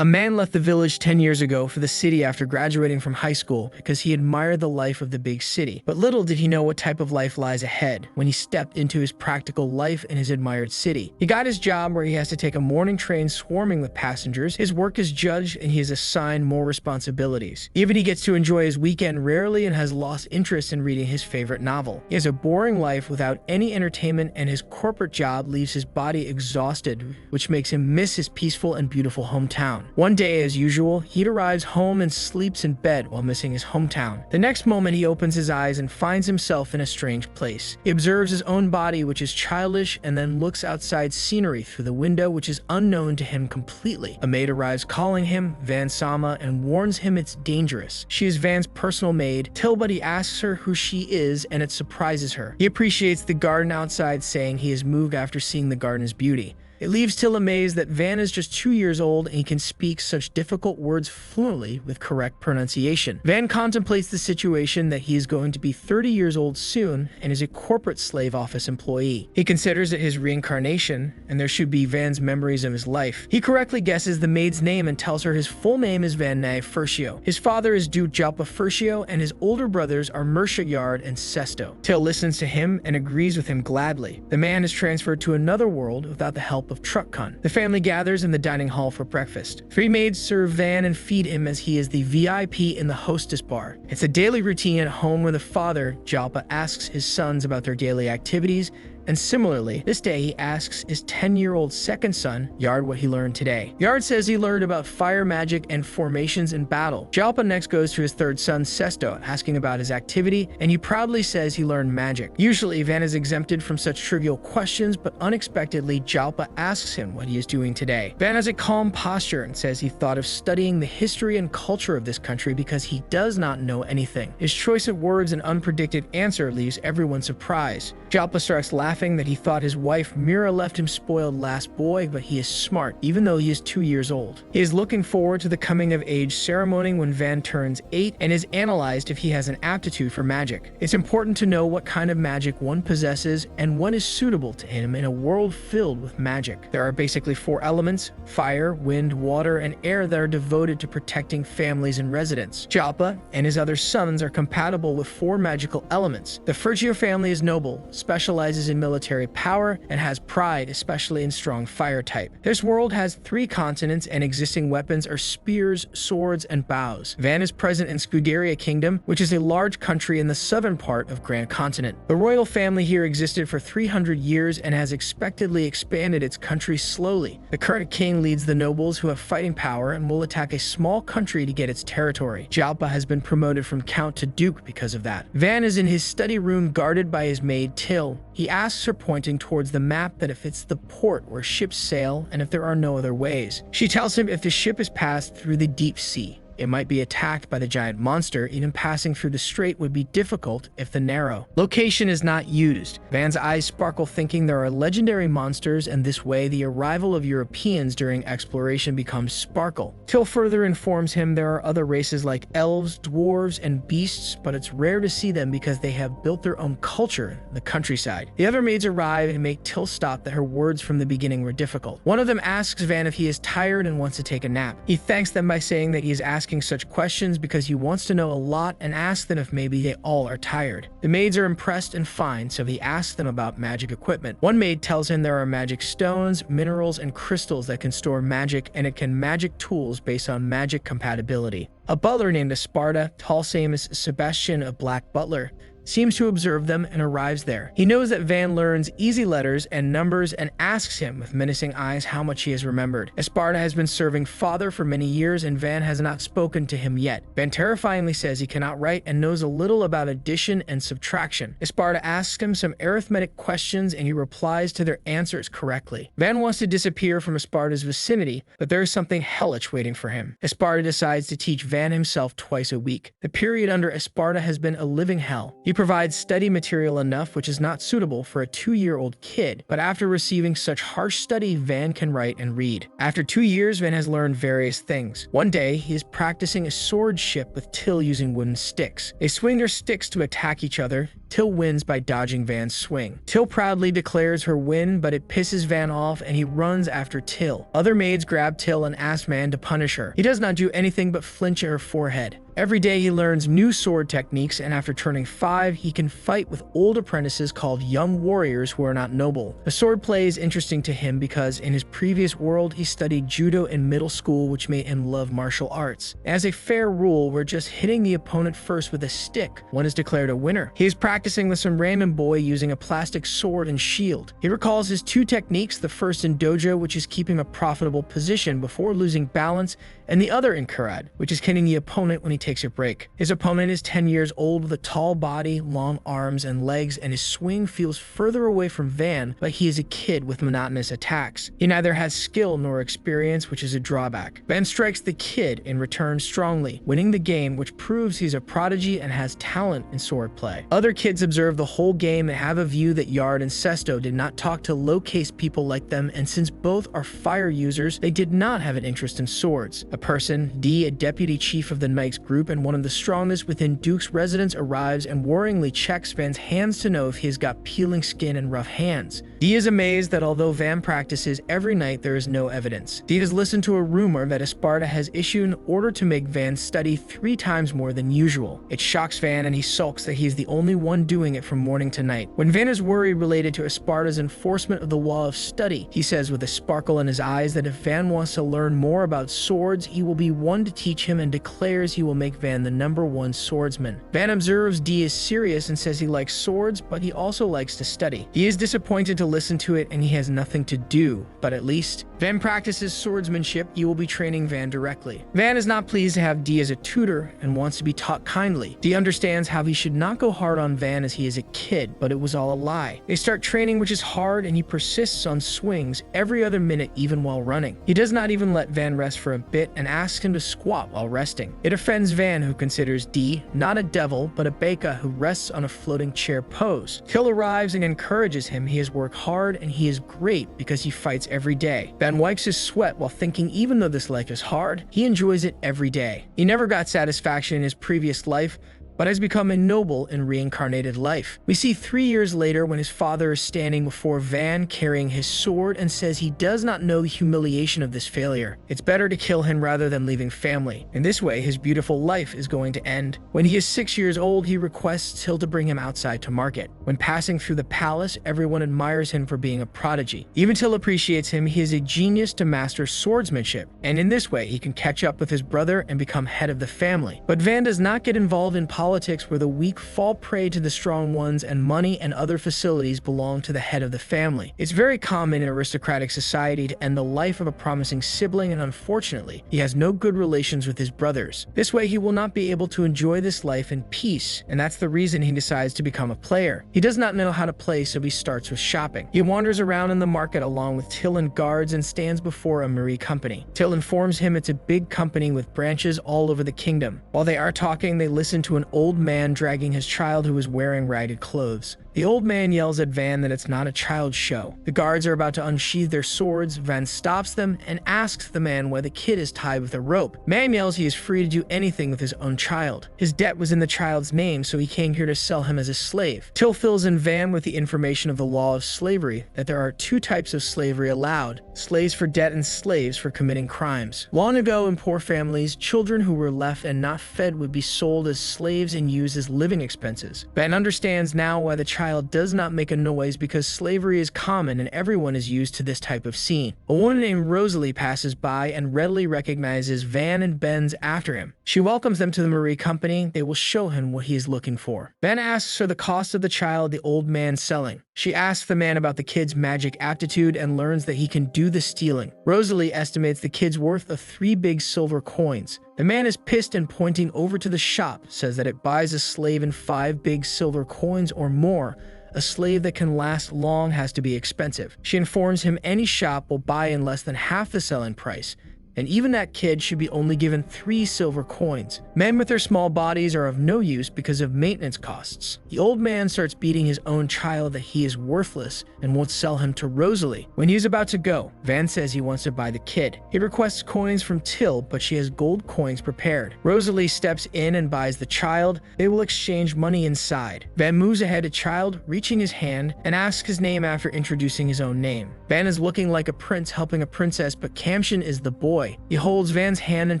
A man left the village 10 years ago for the city after graduating from high school because he admired the life of the big city. But little did he know what type of life lies ahead when he stepped into his practical life in his admired city. He got his job where he has to take a morning train swarming with passengers. His work is judged and he is assigned more responsibilities. Even he gets to enjoy his weekend rarely and has lost interest in reading his favorite novel. He has a boring life without any entertainment, and his corporate job leaves his body exhausted, which makes him miss his peaceful and beautiful hometown. One day, as usual, he arrives home and sleeps in bed while missing his hometown. The next moment, he opens his eyes and finds himself in a strange place. He observes his own body, which is childish, and then looks outside scenery through the window, which is unknown to him completely. A maid arrives calling him, Van-sama, and warns him it's dangerous. She is Van's personal maid, till but he asks her who she is, and it surprises her. He appreciates the garden outside, saying he has moved after seeing the garden's beauty. It leaves Till amazed that Van is just 2 years old and he can speak such difficult words fluently with correct pronunciation. Van contemplates the situation that he is going to be 30 years old soon and is a corporate slave office employee. He considers it his reincarnation, and there should be Van's memories of his life. He correctly guesses the maid's name and tells her his full name is Van Nye Fersio. His father is Duke Jalpa Fersio, and his older brothers are Mersha Yard and Sesto. Till listens to him and agrees with him gladly. The man is transferred to another world without the help of Truck-kun. The family gathers in the dining hall for breakfast. 3 maids serve Van and feed him as he is the VIP in the hostess bar. It's a daily routine at home where the father, Jalpa, asks his sons about their daily activities, and similarly, this day he asks his 10-year-old second son, Yard, what he learned today. Yard says he learned about fire magic and formations in battle. Jalpa next goes to his third son, Sesto, asking about his activity, and he proudly says he learned magic. Usually, Van is exempted from such trivial questions, but unexpectedly, Jalpa asks him what he is doing today. Van has a calm posture and says he thought of studying the history and culture of this country because he does not know anything. His choice of words and unpredicted answer leaves everyone surprised. Jalpa starts laughing that he thought his wife Mira left him spoiled last boy, but he is smart, even though he is 2 years old. He is looking forward to the coming of age ceremony when Van turns 8 and is analyzed if he has an aptitude for magic. It's important to know what kind of magic one possesses and what is suitable to him in a world filled with magic. There are basically 4 elements: fire, wind, water, and air that are devoted to protecting families and residents. Jalpa and his other sons are compatible with 4 magical elements. The Fersio family is noble, specializes in military power, and has pride, especially in strong fire type. This world has 3 continents, and existing weapons are spears, swords, and bows. Van is present in Scuderia Kingdom, which is a large country in the southern part of Grand Continent. The royal family here existed for 300 years and has expectedly expanded its country slowly. The current king leads the nobles who have fighting power and will attack a small country to get its territory. Jalpa has been promoted from count to duke because of that. Van is in his study room guarded by his maid Till. He asks her, pointing towards the map, that if it's the port where ships sail and if there are no other ways. She tells him if the ship is passed through the deep sea, it might be attacked by the giant monster. Even passing through the strait would be difficult if the narrow location is not used. Van's eyes sparkle, thinking there are legendary monsters, and this way the arrival of Europeans during exploration becomes sparkle. Till further informs him there are other races like elves, dwarves, and beasts, but it's rare to see them because they have built their own culture in the countryside. The other maids arrive and make Till stop that her words from the beginning were difficult. One of them asks Van if he is tired and wants to take a nap. He thanks them by saying that he is asking such questions because he wants to know a lot, and asks them if maybe they all are tired. The maids are impressed and fine, so he asks them about magic equipment. One maid tells him there are magic stones, minerals, and crystals that can store magic, and it can magic tools based on magic compatibility. A butler named Esparta, tall same as Sebastian, a black butler, seems to observe them and arrives there. He knows that Van learns easy letters and numbers and asks him with menacing eyes how much he has remembered. Esparta has been serving father for many years and Van has not spoken to him yet. Van terrifyingly says he cannot write and knows a little about addition and subtraction. Esparta asks him some arithmetic questions and he replies to their answers correctly. Van wants to disappear from Esparta's vicinity, but there is something hellish waiting for him. Esparta decides to teach Van himself twice a week. The period under Esparta has been a living hell. He provides study material enough which is not suitable for a 2-year-old kid, but after receiving such harsh study, Van can write and read. After 2 years, Van has learned various things. One day, he is practicing a swordsmanship with Till using wooden sticks. They swing their sticks to attack each other. Till wins by dodging Van's swing. Till proudly declares her win, but it pisses Van off and he runs after Till. Other maids grab Till and ask Van to punish her. He does not do anything but flinch at her forehead. Every day he learns new sword techniques, and after turning 5, he can fight with old apprentices called young warriors who are not noble. The sword play is interesting to him because in his previous world he studied judo in middle school, which made him love martial arts. As a fair rule, where just hitting the opponent first with a stick, one is declared a winner. He is practicing with some random boy using a plastic sword and shield. He recalls his 2 techniques, the first in dojo, which is keeping a profitable position before losing balance, and the other in karate, which is hitting the opponent when he takes a break. His opponent is 10 years old with a tall body, long arms and legs, and his swing feels further away from Van, but he is a kid with monotonous attacks. He neither has skill nor experience, which is a drawback. Van strikes the kid in return strongly, winning the game, which proves he's a prodigy and has talent in sword play. Other kids observe the whole game and have a view that Yard and Sesto did not talk to low-caste people like them, and since both are fire users, they did not have an interest in swords. A person, D, a deputy chief of the Knights group and one of the strongest within Duke's residence, arrives and worryingly checks Van's hands to know if he has got peeling skin and rough hands. D is amazed that although Van practices every night, there is no evidence. D has listened to a rumor that Esparta has issued an order to make Van study 3 times more than usual. It shocks Van and he sulks that he is the only one doing it from morning to night. When Van is worried related to Esparta's enforcement of the law of study, he says with a sparkle in his eyes that if Van wants to learn more about swords, he will be one to teach him, and declares he will make Van the #1 swordsman. Van observes D is serious and says he likes swords, but he also likes to study. He is disappointed to listen to it and he has nothing to do, but at least Van practices swordsmanship. He will be training Van directly. Van is not pleased to have D as a tutor and wants to be taught kindly. D understands how he should not go hard on Van as he is a kid, but it was all a lie. They start training, which is hard, and he persists on swings every other minute even while running. He does not even let Van rest for a bit and asks him to squat while resting. It offends Van, who considers D not a devil but a beka who rests on a floating chair pose. Till arrives and encourages him. He has worked hard and he is great because he fights every day. Van wipes his sweat while thinking even though this life is hard, he enjoys it every day. He never got satisfaction in his previous life, but has become a noble in reincarnated life. We see 3 years later when his father is standing before Van carrying his sword and says he does not know the humiliation of this failure. It's better to kill him rather than leaving family. In this way, his beautiful life is going to end. When he is 6 years old, he requests Till to bring him outside to market. When passing through the palace, everyone admires him for being a prodigy. Even Till appreciates him. He is a genius to master swordsmanship, and in this way, he can catch up with his brother and become head of the family. But Van does not get involved in politics where the weak fall prey to the strong ones and money and other facilities belong to the head of the family. It's very common in aristocratic society to end the life of a promising sibling, and unfortunately, he has no good relations with his brothers. This way, he will not be able to enjoy this life in peace, and that's the reason he decides to become a player. He does not know how to play, so he starts with shopping. He wanders around in the market along with Till and guards and stands before a Marie company. Till informs him it's a big company with branches all over the kingdom. While they are talking, they listen to an old man dragging his child who is wearing ragged clothes. The old man yells at Van that it's not a child's show. The guards are about to unsheath their swords. Van stops them and asks the man why the kid is tied with a rope. Man yells he is free to do anything with his own child. His debt was in the child's name, so he came here to sell him as a slave. Till fills in Van with the information of the law of slavery, that there are 2 types of slavery allowed: slaves for debt and slaves for committing crimes. Long ago, in poor families, children who were left and not fed would be sold as slaves and used as living expenses. Van understands now why the child does not make a noise, because slavery is common and everyone is used to this type of scene. A woman named Rosalie passes by and readily recognizes Van and bends after him. She welcomes them to the Marie company. They will show him what he is looking for. Van asks her the cost of the child the old man selling. She asks the man about the kid's magic aptitude and learns that he can do the stealing. Rosalie estimates the kid's worth of 3 big silver coins. The man is pissed and pointing over to the shop says that it buys a slave in 5 big silver coins or more. A slave that can last long has to be expensive. She informs him any shop will buy in less than half the selling price. and even that kid should be only given 3 silver coins. Men with their small bodies are of no use because of maintenance costs. The old man starts beating his own child that he is worthless and won't sell him to Rosalie. When he's about to go, Van says he wants to buy the kid. He requests coins from Till, but she has gold coins prepared. Rosalie steps in and buys the child. They will exchange money inside. Van moves ahead to Child, reaching his hand, and asks his name after introducing his own name. Van is looking like a prince helping a princess, but Kamshin is the boy. He holds Van's hand and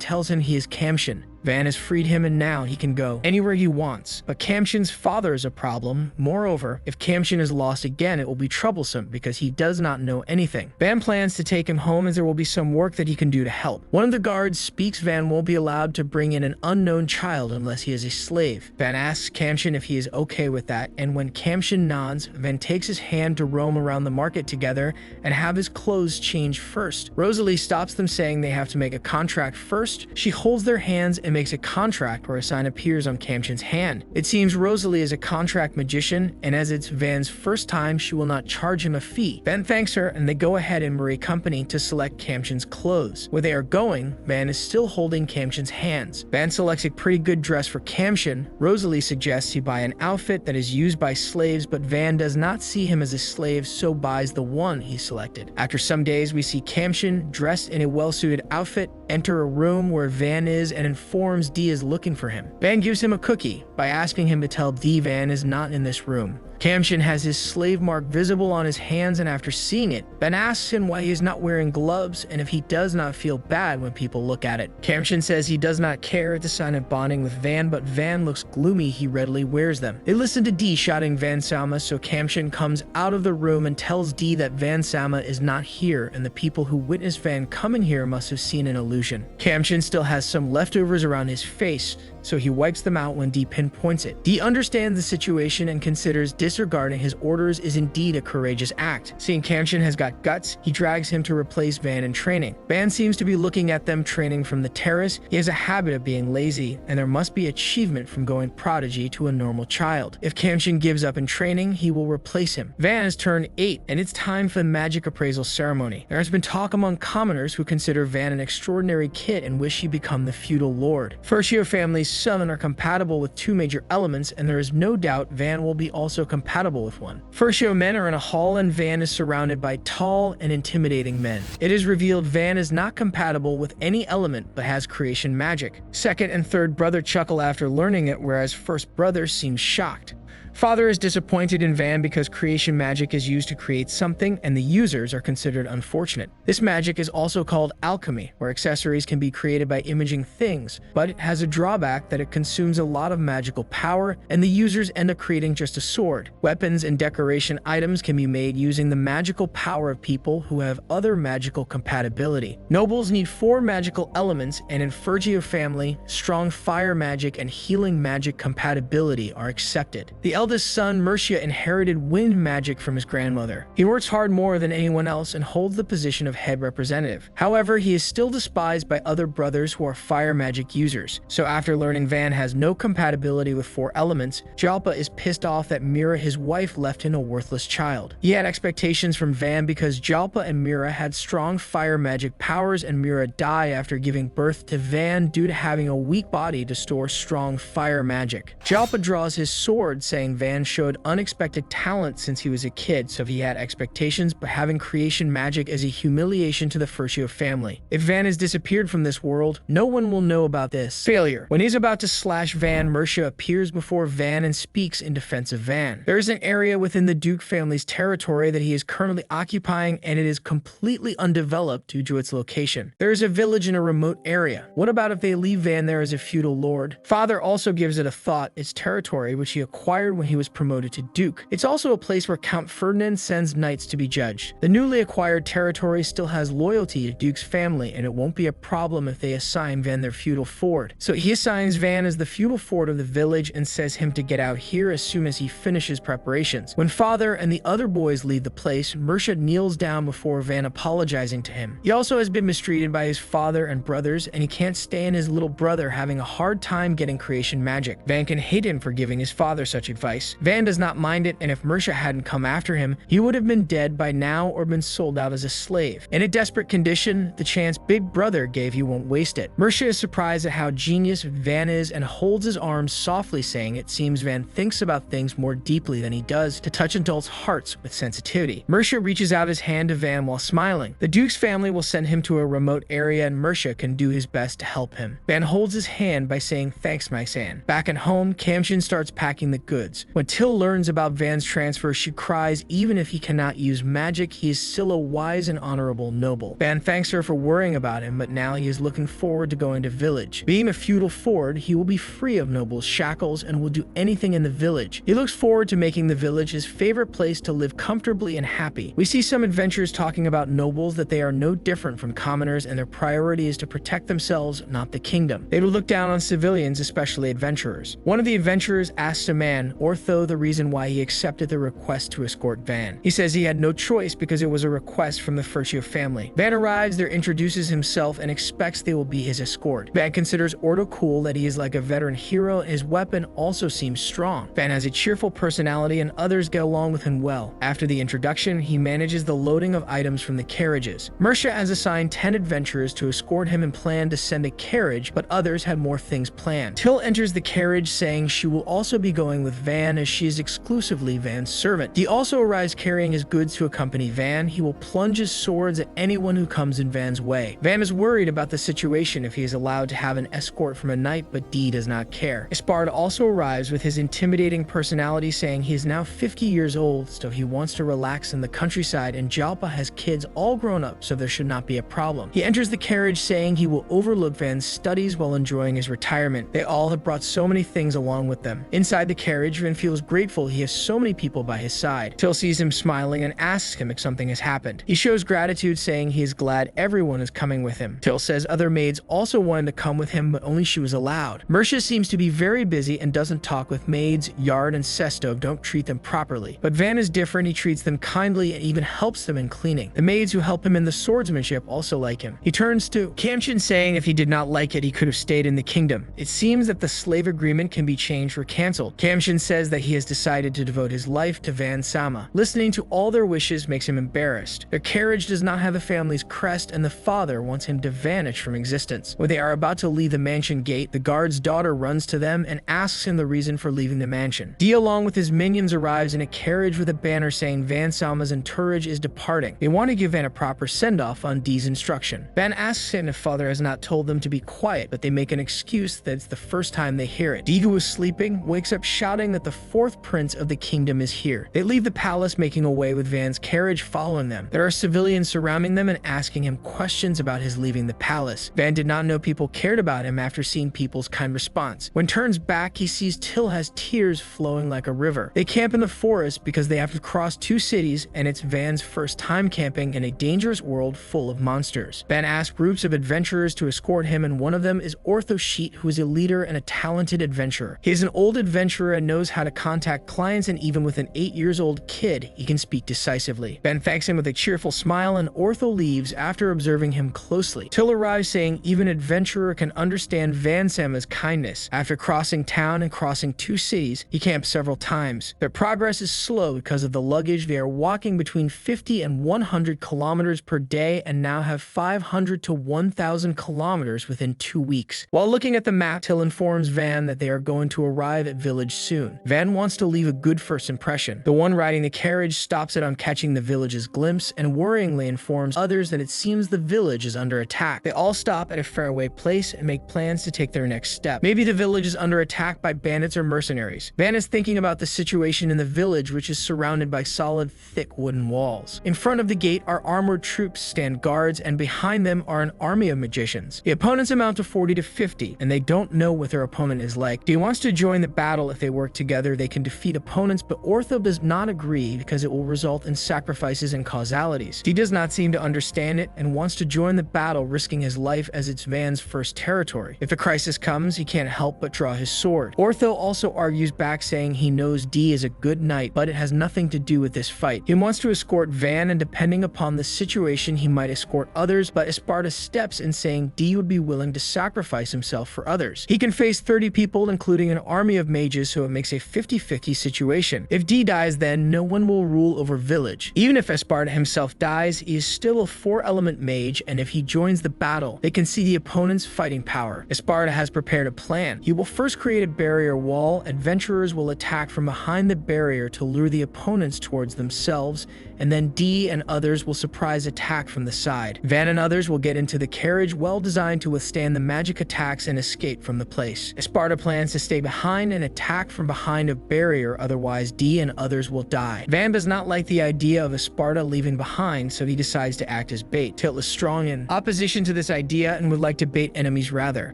tells him he is Kamshin. Van has freed him and now he can go anywhere he wants. But Kamshin's father is a problem. Moreover, if Kamshin is lost again, it will be troublesome because he does not know anything. Van plans to take him home as there will be some work that he can do to help. One of the guards speaks Van won't be allowed to bring in an unknown child unless he is a slave. Van asks Kamshin if he is okay with that, and when Kamshin nods, Van takes his hand to roam around the market together and have his clothes changed first. Rosalie stops them, saying they have to make a contract first. She holds their hands and makes a contract where a sign appears on Kamshin's hand. It seems Rosalie is a contract magician, and as it's Van's first time, she will not charge him a fee. Van thanks her, and they go ahead and Marie company to select Kamshin's clothes. Where they are going, Van is still holding Kamshin's hands. Van selects a pretty good dress for Kamshin. Rosalie suggests he buy an outfit that is used by slaves, but Van does not see him as a slave, so buys the one he selected. After some days, we see Kamshin, dressed in a well-suited outfit, enter a room where Van is and informs D is looking for him. Van gives him a cookie by asking him to tell D Van is not in this room. Kamshin has his slave mark visible on his hands, and after seeing it, Van asks him why he is not wearing gloves and if he does not feel bad when people look at it. Kamshin says he does not care. It's a sign of bonding with Van, but Van looks gloomy. He readily wears them. They listen to D shouting Van Sama, so Kamshin comes out of the room and tells D that Van Sama is not here, and the people who witnessed Van coming here must have seen an illusion. Kamshin still has some leftovers around his face, so he wipes them out when D pinpoints it. D understands the situation and considers disregarding his orders is indeed a courageous act. Seeing Kamshin has got guts, he drags him to replace Van in training. Van seems to be looking at them training from the terrace. He has a habit of being lazy, and there must be achievement from going prodigy to a normal child. If Kamshin gives up in training, he will replace him. Van has turned 8, and it's time for the magic appraisal ceremony. There has been talk among commoners who consider Van an extraordinary kid and wish he become the feudal lord. Fersio family's son are compatible with 2 major elements, and there is no doubt Van will be also compatible with one. Fersio men are in a hall, and Van is surrounded by tall and intimidating men. It is revealed Van is not compatible with any element but has creation magic. Second and third brother chuckle after learning it, whereas first brother seems shocked. Father is disappointed in Van because creation magic is used to create something and the users are considered unfortunate. This magic is also called alchemy, where accessories can be created by imaging things, but it has a drawback that it consumes a lot of magical power and the users end up creating just a sword. Weapons and decoration items can be made using the magical power of people who have other magical compatibility. Nobles need 4 magical elements, and in Fersio family, strong fire magic and healing magic compatibility are accepted. The eldest son, Mercia, inherited wind magic from his grandmother. He works hard more than anyone else and holds the position of head representative. However, he is still despised by other brothers who are fire magic users. So after learning Van has no compatibility with 4 elements, Jalpa is pissed off that Mira, his wife, left him a worthless child. He had expectations from Van because Jalpa and Mira had strong fire magic powers, and Mira died after giving birth to Van due to having a weak body to store strong fire magic. Jalpa draws his sword, saying Van showed unexpected talent since he was a kid, so he had expectations, but having creation magic is a humiliation to the Fersio family. If Van has disappeared from this world, no one will know about this. Failure. When he's about to slash Van, Mercia appears before Van and speaks in defense of Van. There is an area within the Duke family's territory that he is currently occupying, and it is completely undeveloped due to its location. There is a village in a remote area. What about if they leave Van there as a feudal lord? Father also gives it a thought. Its territory, which he acquired when he was promoted to Duke. It's also a place where Count Ferdinand sends knights to be judged. The newly acquired territory still has loyalty to Duke's family, and it won't be a problem if they assign Van their feudal ford. So he assigns Van as the feudal ford of the village and says him to get out here as soon as he finishes preparations. When Father and the other boys leave the place, Mercia kneels down before Van, apologizing to him. He also has been mistreated by his father and brothers, and he can't stand his little brother having a hard time getting creation magic. Van can hate him for giving his father such advice. sacrifice. Van does not mind it, and if Mersha hadn't come after him, he would have been dead by now or been sold out as a slave. In a desperate condition, the chance Big Brother gave you won't waste it. Mersha is surprised at how genius Van is and holds his arms softly, saying it seems Van thinks about things more deeply than he does to touch adults' hearts with sensitivity. Mersha reaches out his hand to Van while smiling. The Duke's family will send him to a remote area and Mersha can do his best to help him. Van holds his hand by saying, "Thanks, my son." Back at home, Kamshin starts packing the goods. When Till learns about Van's transfer, she cries. Even if he cannot use magic, he is still a wise and honorable noble. Van thanks her for worrying about him, but now he is looking forward to going to village. Being a feudal ford, he will be free of nobles' shackles and will do anything in the village. He looks forward to making the village his favorite place to live comfortably and happy. We see some adventurers talking about nobles, that they are no different from commoners and their priority is to protect themselves, not the kingdom. They will look down on civilians, especially adventurers. One of the adventurers asks a man, Ortho, the reason why he accepted the request to escort Van. He says he had no choice because it was a request from the Fersio family. Van arrives there, introduces himself, and expects they will be his escort. Van considers Ordo cool, that he is like a veteran hero, and his weapon also seems strong. Van has a cheerful personality and others get along with him well. After the introduction, he manages the loading of items from the carriages. Mersha has assigned 10 adventurers to escort him and planned to send a carriage, but others had more things planned. Till enters the carriage saying she will also be going with Van as she is exclusively Van's servant. He also arrives carrying his goods to accompany Van. He will plunge his swords at anyone who comes in Van's way. Van is worried about the situation if he is allowed to have an escort from a knight, but Dee does not care. Espard also arrives with his intimidating personality saying he is now 50 years old, so he wants to relax in the countryside, and Jalpa has kids all grown up, so there should not be a problem. He enters the carriage saying he will overlook Van's studies while enjoying his retirement. They all have brought so many things along with them. Inside the carriage, Van feels grateful he has so many people by his side. Till sees him smiling and asks him if something has happened. He shows gratitude saying he is glad everyone is coming with him. Till says other maids also wanted to come with him, but only she was allowed. Mersha seems to be very busy and doesn't talk with maids. Yard and Sesto don't treat them properly. But Van is different. He treats them kindly and even helps them in cleaning. The maids who help him in the swordsmanship also like him. He turns to Kamshin saying if he did not like it, he could have stayed in the kingdom. It seems that the slave agreement can be changed or cancelled. Kamshin says that he has decided to devote his life to Van Sama. Listening to all their wishes makes him embarrassed. Their carriage does not have the family's crest, and the father wants him to vanish from existence. When they are about to leave the mansion gate, the guard's daughter runs to them and asks him the reason for leaving the mansion. Dee, along with his minions, arrives in a carriage with a banner saying Van Sama's entourage is departing. They want to give Van a proper send-off on Dee's instruction. Van asks him if father has not told them to be quiet, but they make an excuse that it's the first time they hear it. Dee, who is sleeping, wakes up shouting that the fourth prince of the kingdom is here. They leave the palace, making away with Van's carriage following them. There are civilians surrounding them and asking him questions about his leaving the palace. Van did not know people cared about him after seeing people's kind response. When turns back, he sees Till has tears flowing like a river. They camp in the forest because they have to cross 2 cities, and it's Van's first time camping in a dangerous world full of monsters. Van asks groups of adventurers to escort him, and one of them is Ortho Sheet, who is a leader and a talented adventurer. He is an old adventurer and knows how to contact clients, and even with an 8-year-old kid, he can speak decisively. Van thanks him with a cheerful smile, and Ortho leaves after observing him closely. Till arrives saying even adventurer can understand Van Sama's kindness. After crossing town and crossing 2 cities, he camps several times. Their progress is slow because of the luggage. They are walking between 50 and 100 kilometers per day and now have 500 to 1,000 kilometers within 2 weeks. While looking at the map, Till informs Van that they are going to arrive at village soon. Van wants to leave a good first impression. The one riding the carriage stops it on catching the village's glimpse and worryingly informs others that it seems the village is under attack. They all stop at a faraway place and make plans to take their next step. Maybe the village is under attack by bandits or mercenaries. Van is thinking about the situation in the village, which is surrounded by solid, thick wooden walls. In front of the gate are armored troops stand guards, and behind them are an army of magicians. The opponents amount to 40 to 50, and they don't know what their opponent is like. Dee wants to join the battle. If they work together, they can defeat opponents, but Ortho does not agree because it will result in sacrifices and causalities. Dee does not seem to understand it and wants to join the battle, risking his life as it's Van's first territory. If a crisis comes, he can't help but draw his sword. Ortho also argues back, saying he knows Dee is a good knight, but it has nothing to do with this fight. He wants to escort Van, and depending upon the situation, he might escort others, but Esparta steps in saying Dee would be willing to sacrifice himself for others. He can face 30 people, including an army of mages, so it makes a 50-50 situation. If D dies, then no one will rule over village. Even if Esparta himself dies, he is still a 4-element mage, and if he joins the battle, they can see the opponent's fighting power. Esparta has prepared a plan. He will first create a barrier wall. Adventurers will attack from behind the barrier to lure the opponents towards themselves, and then D and others will surprise attack from the side. Van and others will get into the carriage, well designed to withstand the magic attacks and escape from the place. Esparta plans to stay behind and attack from behind a barrier, otherwise D and others will die. Van does not like the idea of Esparta leaving behind, so he decides to act as bait. Till is strong in opposition to this idea and would like to bait enemies rather.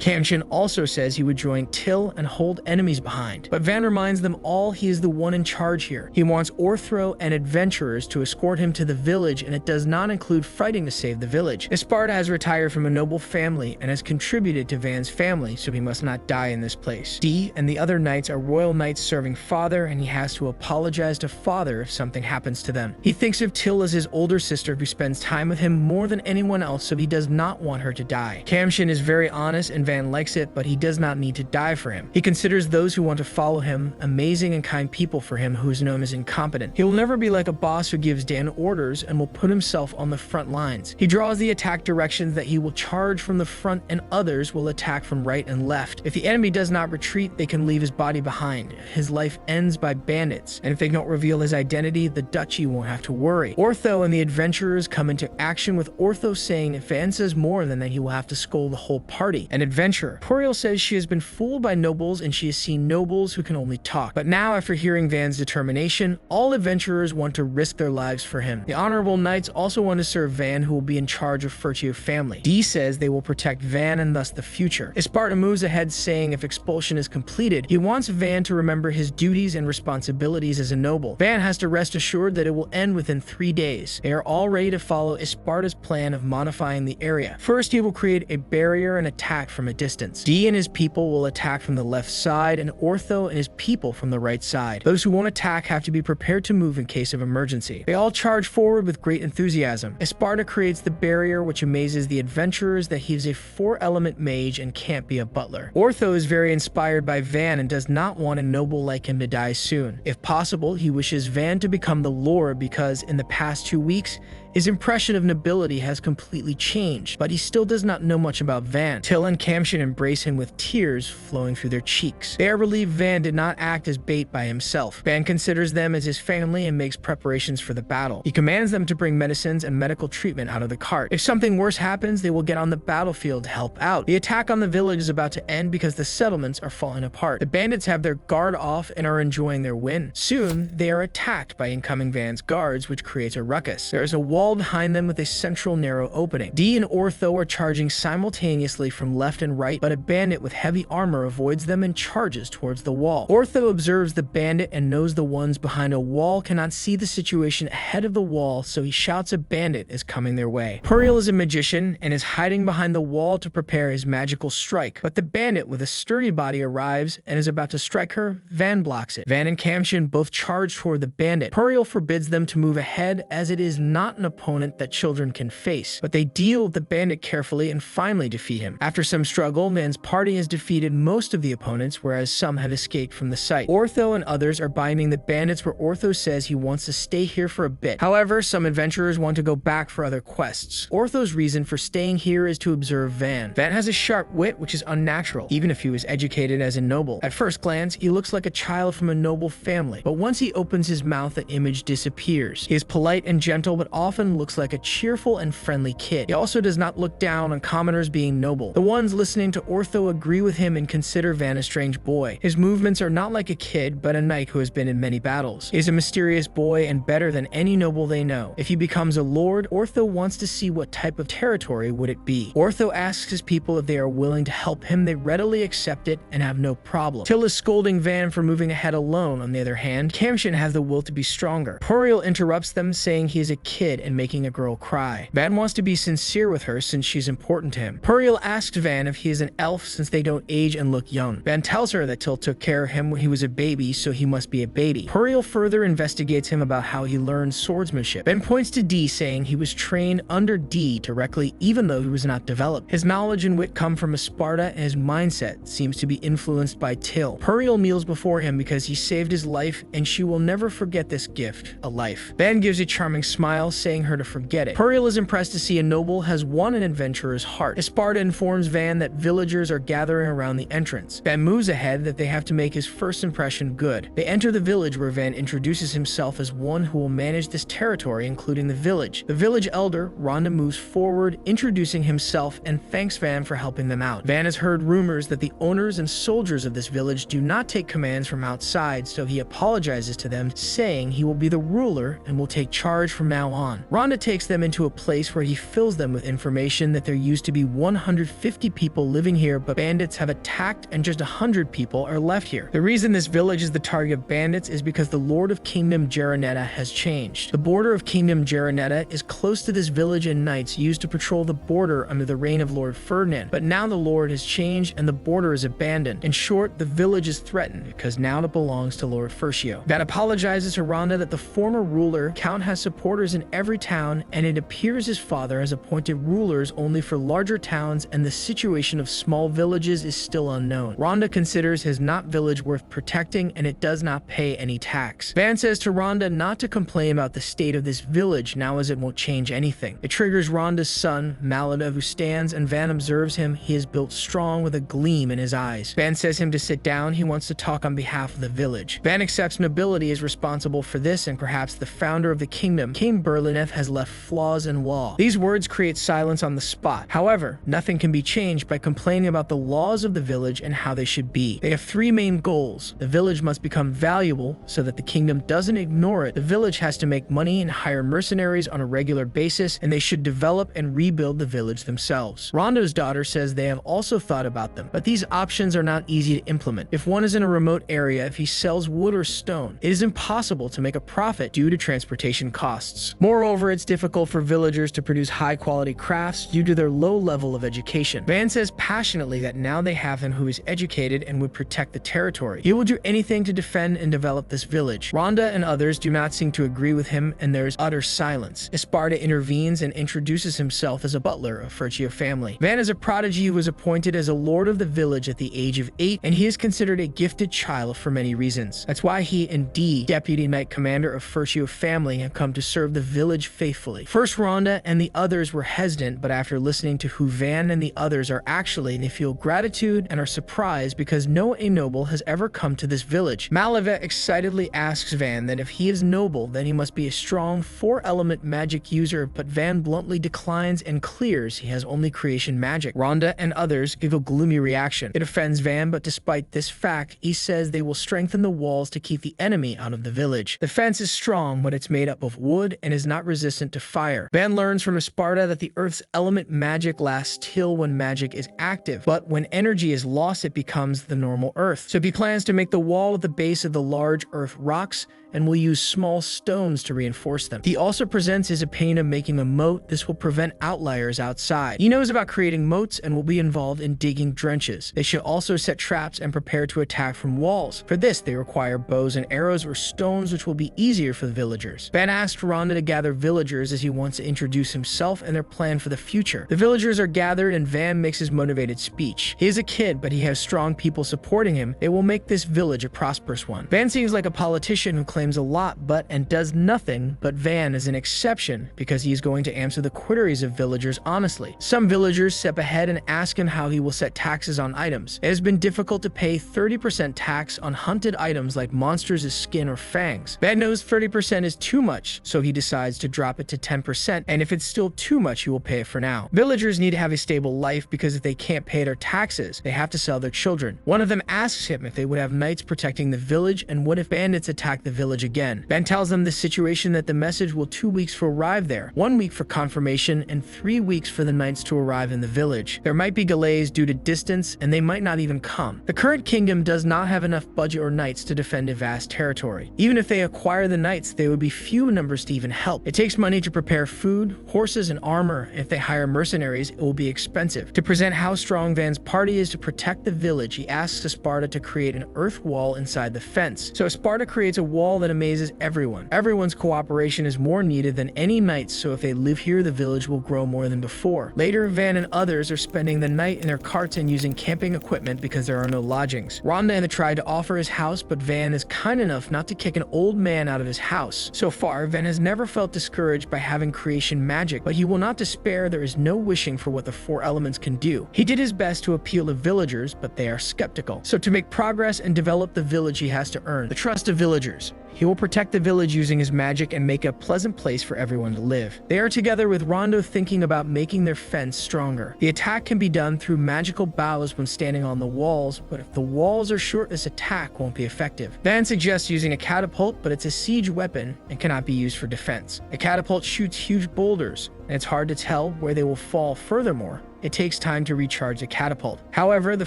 Kamshin also says he would join Till and hold enemies behind, but Van reminds them all he is the one in charge here. He wants Orthro and adventurers to escort him to the village, and it does not include fighting to save the village. Esparta has retired from a noble family and has contributed to Van's family, so he must not die in this place. D and the other knights are royal knights serving Father, and he has to apologize to Father if something happens to them. He thinks of Till as his older sister who spends time with him more than anyone else, so he does not want her to die. Kamshin is very honest and Van likes it, but he does not need to die for him. He considers those who want to follow him amazing and kind people for him who is known as incompetent. He will never be like a boss who gives Dan orders and will put himself on the front lines. He draws the attack directions that he will charge from the front and others will attack from right and left. If the enemy does not retreat, they can leave his body behind. His life ends by bandits, and if they don't reveal his identity, the duchy won't have to worry. Ortho and the adventurers come into action, with Ortho saying if Van says more, then he will have to scold the whole party. An adventurer. Puriel says she has been fooled by nobles and she has seen nobles who can only talk. But now, after hearing Van's determination, all adventurers want to risk their lives for him. The honorable knights also want to serve Van, who will be in charge of Fersio family. D says they will protect Van and thus the future. Esparta moves ahead saying if expulsion is completed, he wants Van to remember his duties and responsibilities as a noble. Van has to rest assured that it will end within 3 days. They are all ready to follow Esparta's plan of modifying the area. First, he will create a barrier and attack from a distance. D and his people will attack from the left side, and Ortho and his people from the right side. Those who won't attack have to be prepared to move in case of emergency. They all charge forward with great enthusiasm. Esparta creates the barrier, which amazes the adventurers that he is a 4-element mage and can't be a butler. Ortho is very inspired by Van and does not want a noble like him to die soon. If possible, he wishes Van to become the Lord because in the past 2 weeks, his impression of nobility has completely changed, but he still does not know much about Van. Till and Kamshin embrace him with tears flowing through their cheeks. They are relieved Van did not act as bait by himself. Van considers them as his family and makes preparations for the battle. He commands them to bring medicines and medical treatment out of the cart. If something worse happens, they will get on the battlefield to help out. The attack on the village is about to end because the settlements are falling apart. The bandits have their guard off and are enjoying their win. Soon, they are attacked by incoming Van's guards, which creates a ruckus. There is a wall behind them with a central narrow opening. D and Ortho are charging simultaneously from left and right, but a bandit with heavy armor avoids them and charges towards the wall. Ortho observes the bandit and knows the ones behind a wall cannot see the situation ahead of the wall, so he shouts a bandit is coming their way. Puriel is a magician and is hiding behind the wall to prepare his magical strike, but the bandit with a sturdy body arrives and is about to strike her. Van blocks it. Van and Kamshin both charge toward the bandit. Puriel forbids them to move ahead as it is not an opponent that children can face, but they deal with the bandit carefully and finally defeat him. After some struggle, Van's party has defeated most of the opponents, whereas some have escaped from the site. Ortho and others are binding the bandits, where Ortho says he wants to stay here for a bit. However, some adventurers want to go back for other quests. Ortho's reason for staying here is to observe Van. Van has a sharp wit, which is unnatural, even if he was educated as a noble. At first glance, he looks like a child from a noble family, but once he opens his mouth, the image disappears. He is polite and gentle, but often looks like a cheerful and friendly kid. He also does not look down on commoners being noble. The ones listening to Ortho agree with him and consider Van a strange boy. His movements are not like a kid, but a knight who has been in many battles. He is a mysterious boy and better than any noble they know. If he becomes a lord, Ortho wants to see what type of territory would it be. Ortho asks his people if they are willing to help him. They readily accept it and have no problem. Till is scolding Van for moving ahead alone. On the other hand, Kamshin has the will to be stronger. Puriel interrupts them, saying he is a kid and and making a girl cry. Van wants to be sincere with her since she's important to him. Puriel asks Van if he is an elf since they don't age and look young. Van tells her that Till took care of him when he was a baby, so he must be a baby. Puriel further investigates him about how he learned swordsmanship. Van points to D, saying he was trained under D directly even though he was not developed. His knowledge and wit come from Sparta, and his mindset seems to be influenced by Till. Puriel kneels before him because he saved his life, and she will never forget this gift, a life. Van gives a charming smile, saying her to forget it. Puriel is impressed to see a noble has won an adventurer's heart. Sparta informs Van that villagers are gathering around the entrance. Van moves ahead that they have to make his first impression good. They enter the village where Van introduces himself as one who will manage this territory, including the village. The village elder, Rhonda, moves forward, introducing himself and thanks Van for helping them out. Van has heard rumors that the owners and soldiers of this village do not take commands from outside, so he apologizes to them, saying he will be the ruler and will take charge from now on. Rhonda takes them into a place where he fills them with information that there used to be 150 people living here, but bandits have attacked and just 100 people are left here. The reason this village is the target of bandits is because the Lord of Kingdom Geronetta has changed. The border of Kingdom Geronetta is close to this village, and knights used to patrol the border under the reign of Lord Ferdinand, but now the Lord has changed and the border is abandoned. In short, the village is threatened because now it belongs to Lord Fersio. Van apologizes to Rhonda that the former ruler, Count, has supporters in every town, and it appears his father has appointed rulers only for larger towns, and the situation of small villages is still unknown. Rhonda considers his not village worth protecting, and it does not pay any tax. Van says to Rhonda not to complain about the state of this village now, as it won't change anything. It triggers Rhonda's son, Malada, who stands, and Van observes him. He is built strong with a gleam in his eyes. Van says him to sit down. He wants to talk on behalf of the village. Van accepts nobility is responsible for this, and perhaps the founder of the kingdom, King Berlineth, has left flaws in law. These words create silence on the spot. However, nothing can be changed by complaining about the laws of the village and how they should be. They have three main goals. The village must become valuable so that the kingdom doesn't ignore it. The village has to make money and hire mercenaries on a regular basis, and they should develop and rebuild the village themselves. Rondo's daughter says they have also thought about them, but these options are not easy to implement. If one is in a remote area, if he sells wood or stone, it is impossible to make a profit due to transportation costs. Moreover, it's difficult for villagers to produce high-quality crafts due to their low level of education. Van says passionately that now they have him who is educated and would protect the territory. He will do anything to defend and develop this village. Rhonda and others do not seem to agree with him, and there is utter silence. Sparta intervenes and introduces himself as a butler of Fersio family. Van is a prodigy who was appointed as a lord of the village at the age of 8, and he is considered a gifted child for many reasons. That's why he and D, deputy knight commander of Fersio family, have come to serve the village faithfully. First, Rhonda and the others were hesitant, but after listening to who Van and the others are actually, they feel gratitude and are surprised because no noble has ever come to this village. Malavet excitedly asks Van that if he is noble, then he must be a strong 4-element magic user, but Van bluntly declines and clears he has only creation magic. Rhonda and others give a gloomy reaction. It offends Van, but despite this fact, he says they will strengthen the walls to keep the enemy out of the village. The fence is strong, but it's made up of wood and is not resistant to fire. Van learns from Sparta that the earth's element magic lasts till when magic is active, but when energy is lost, it becomes the normal earth. So he plans to make the wall at the base of the large earth rocks and will use small stones to reinforce them. He also presents his opinion of making a moat. This will prevent outliers outside. He knows about creating moats and will be involved in digging trenches. They should also set traps and prepare to attack from walls. For this, they require bows and arrows or stones, which will be easier for the villagers. Van asks Rhonda to gather villagers as he wants to introduce himself and their plan for the future. The villagers are gathered and Van makes his motivated speech. He is a kid, but he has strong people supporting him. They will make this village a prosperous one. Van seems like a politician who claims a lot and does nothing, but Van is an exception because he is going to answer the queries of villagers honestly. Some villagers step ahead and ask him how he will set taxes on items. It has been difficult to pay 30% tax on hunted items like monsters' skin or fangs. Van knows 30% is too much, so he decides to drop it to 10%, and if it's still too much, he will pay it for now. Villagers need to have a stable life because if they can't pay their taxes, they have to sell their children. One of them asks him if they would have knights protecting the village, and what if bandits attack the village again. Van tells them the situation that the message will 2 weeks to arrive there, 1 week for confirmation, and 3 weeks for the knights to arrive in the village. There might be delays due to distance, and they might not even come. The current kingdom does not have enough budget or knights to defend a vast territory. Even if they acquire the knights, they would be few numbers to even help. It takes money to prepare food, horses, and armor. If they hire mercenaries, it will be expensive. To present how strong Van's party is to protect the village, he asks Sparta to create an earth wall inside the fence. So Sparta creates a wall that amazes everyone. Everyone's cooperation is more needed than any knights, so if they live here, the village will grow more than before. Later, Van and others are spending the night in their carts and using camping equipment because there are no lodgings. Rhonda and the tried to offer his house, but Van is kind enough not to kick an old man out of his house. So far, Van has never felt discouraged by having creation magic, but he will not despair. There is no wishing for what the four elements can do. He did his best to appeal to villagers, but they are skeptical. So to make progress and develop the village, he has to earn the trust of villagers. He will protect the village using his magic and make a pleasant place for everyone to live. They are together with Rondo thinking about making their fence stronger. The attack can be done through magical bows when standing on the walls, but if the walls are short, this attack won't be effective. Van suggests using a catapult, but it's a siege weapon and cannot be used for defense. A catapult shoots huge boulders, and it's hard to tell where they will fall. Furthermore, it takes time to recharge the catapult. However, the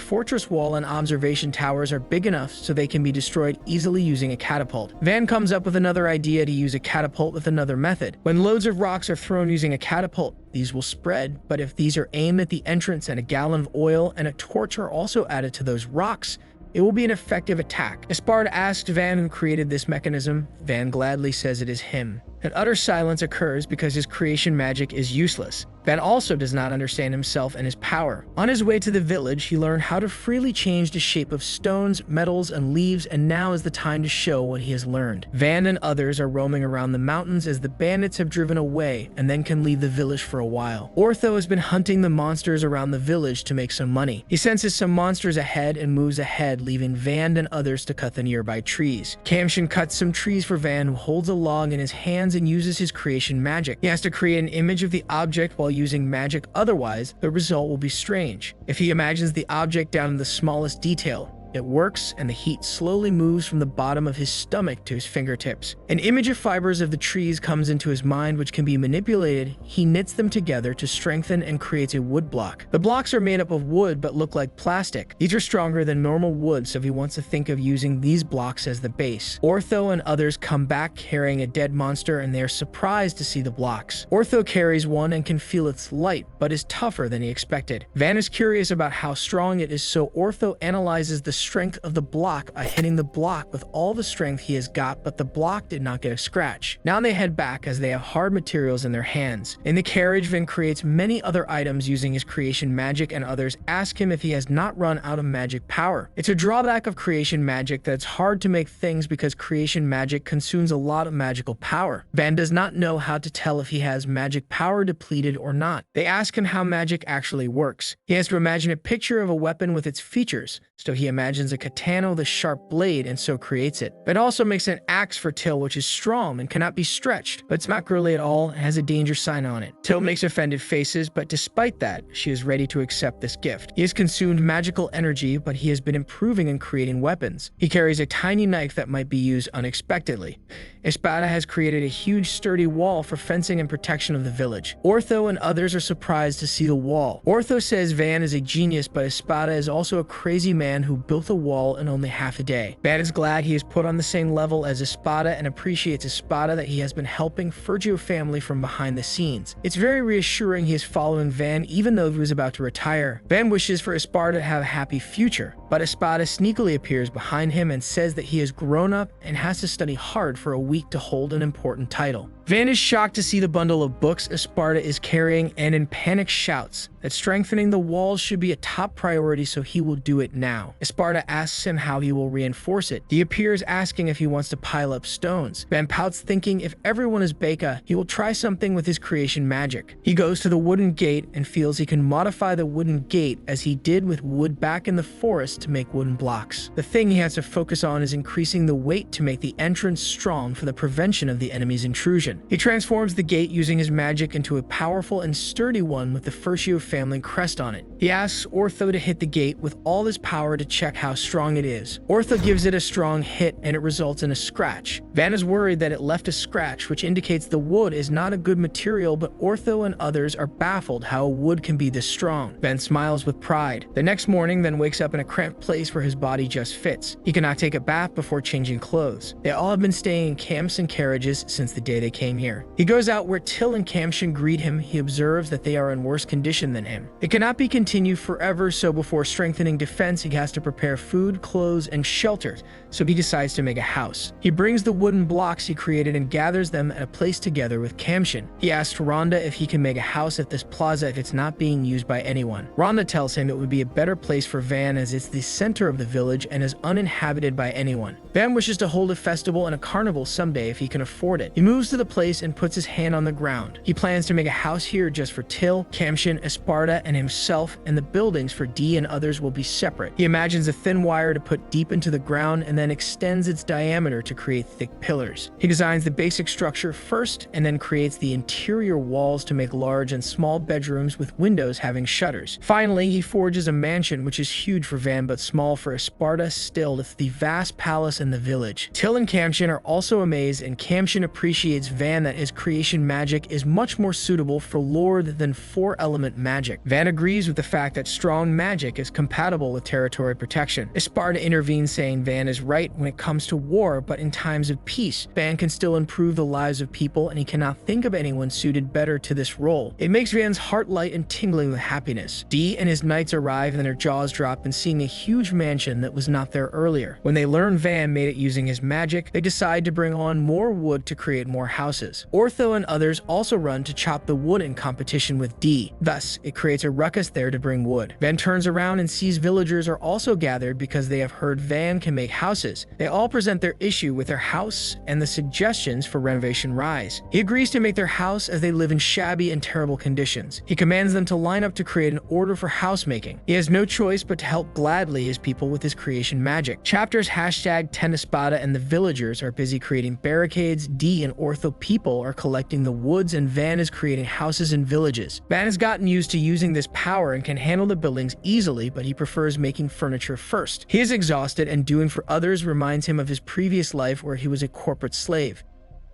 fortress wall and observation towers are big enough so they can be destroyed easily using a catapult. Van comes up with another idea to use a catapult with another method. When loads of rocks are thrown using a catapult, these will spread, but if these are aimed at the entrance and a gallon of oil and a torch are also added to those rocks, it will be an effective attack. Sparta asks Van who created this mechanism. Van gladly says it is him. An utter silence occurs because his creation magic is useless. Van also does not understand himself and his power. On his way to the village, he learned how to freely change the shape of stones, metals, and leaves, and now is the time to show what he has learned. Van and others are roaming around the mountains as the bandits have driven away and then can leave the village for a while. Ortho has been hunting the monsters around the village to make some money. He senses some monsters ahead and moves ahead, leaving Van and others to cut the nearby trees. Kamshin cuts some trees for Van, who holds a log in his hands and uses his creation magic. He has to create an image of the object while using magic, otherwise the result will be strange. If he imagines the object down to the smallest detail, it works, and the heat slowly moves from the bottom of his stomach to his fingertips. An image of fibers of the trees comes into his mind which can be manipulated. He knits them together to strengthen and creates a wood block. The blocks are made up of wood but look like plastic. These are stronger than normal wood, so he wants to think of using these blocks as the base. Ortho and others come back carrying a dead monster, and they are surprised to see the blocks. Ortho carries one and can feel its light, but is tougher than he expected. Van is curious about how strong it is, so Ortho analyzes the strength of the block by hitting the block with all the strength he has got, but the block did not get a scratch. Now they head back as they have hard materials in their hands. In the carriage, Van creates many other items using his creation magic, and others ask him if he has not run out of magic power. It's a drawback of creation magic that it's hard to make things because creation magic consumes a lot of magical power. Van does not know how to tell if he has magic power depleted or not. They ask him how magic actually works. He has to imagine a picture of a weapon with its features, so he imagines a katana with a sharp blade and so creates it. It also makes an axe for Till, which is strong and cannot be stretched, but it's not girly at all and has a danger sign on it. Till makes offended faces, but despite that, she is ready to accept this gift. He has consumed magical energy, but he has been improving and creating weapons. He carries a tiny knife that might be used unexpectedly. Espada has created a huge sturdy wall for fencing and protection of the village. Ortho and others are surprised to see the wall. Ortho says Van is a genius, but Espada is also a crazy man who built a wall in only half a day. Van is glad he is put on the same level as Espada and appreciates Espada that he has been helping Fersio family from behind the scenes. It's very reassuring he is following Van even though he was about to retire. Van wishes for Espada to have a happy future, but Espada sneakily appears behind him and says that he has grown up and has to study hard for a week to hold an important title. Van is shocked to see the bundle of books Espada is carrying and in panic shouts that strengthening the walls should be a top priority, so he will do it now. Espada asks him how he will reinforce it. He appears asking if he wants to pile up stones. Van pouts, thinking if everyone is Beka, he will try something with his creation magic. He goes to the wooden gate and feels he can modify the wooden gate as he did with wood back in the forest to make wooden blocks. The thing he has to focus on is increasing the weight to make the entrance strong for the prevention of the enemy's intrusion. He transforms the gate using his magic into a powerful and sturdy one with the Fersio family crest on it. He He asks Ortho to hit the gate with all his power to check how strong it is. Ortho gives it a strong hit and it results in a scratch. Van is worried that it left a scratch, which indicates the wood is not a good material, but Ortho and others are baffled how a wood can be this strong. Van smiles with pride. The next morning, Van wakes up in a cramped place where his body just fits. He cannot take a bath before changing clothes. They all have been staying in camps and carriages since the day they came here. He goes out where Till and Kamshin greet him. He observes that they are in worse condition than him. It cannot be continued forever, so before strengthening defense, he has to prepare food, clothes, and shelter, so he decides to make a house. He brings the wooden blocks he created and gathers them at a place together with Kamshin. He asks Rhonda if he can make a house at this plaza if it's not being used by anyone. Rhonda tells him it would be a better place for Van as it's the center of the village and is uninhabited by anyone. Van wishes to hold a festival and a carnival someday if he can afford it. He moves to the place and puts his hand on the ground. He plans to make a house here just for Till, Kamshin, Esparta, and himself, and the buildings for D and others will be separate. He imagines a thin wire to put deep into the ground and then extends its diameter to create thick pillars. He designs the basic structure first and then creates the interior walls to make large and small bedrooms with windows having shutters. Finally, he forges a mansion which is huge for Van but small for Esparta. Still, it's the vast palace in the village. Till and Kamshin are also amazed, and Kamshin appreciates Van that his creation magic is much more suitable for Lord than 4-element magic. Van agrees with the fact that strong magic is compatible with territory protection. Esparta intervenes, saying Van is right when it comes to war, but in times of peace, Van can still improve the lives of people, and he cannot think of anyone suited better to this role. It makes Van's heart light and tingling with happiness. D and his knights arrive and their jaws drop in seeing a huge mansion that was not there earlier. When they learn Van made it using his magic, they decide to bring on more wood to create more houses. Ortho and others also run to chop the wood in competition with D. Thus, it creates a ruckus there to bring wood. Van turns around and sees villagers are also gathered because they have heard Van can make houses. They all present their issue with their house and the suggestions for renovation rise. He agrees to make their house as they live in shabby and terrible conditions. He commands them to line up to create an order for housemaking. He has no choice but to help gladly his people with his creation magic. Chapters #10espada and the villagers are busy creating barricades. D and Ortho people are collecting the woods, and Van is creating houses and villages. Van has gotten used to using this power and can handle the buildings easily, but he prefers making furniture first. He is exhausted, and doing for others reminds him of his previous life where he was a corporate slave.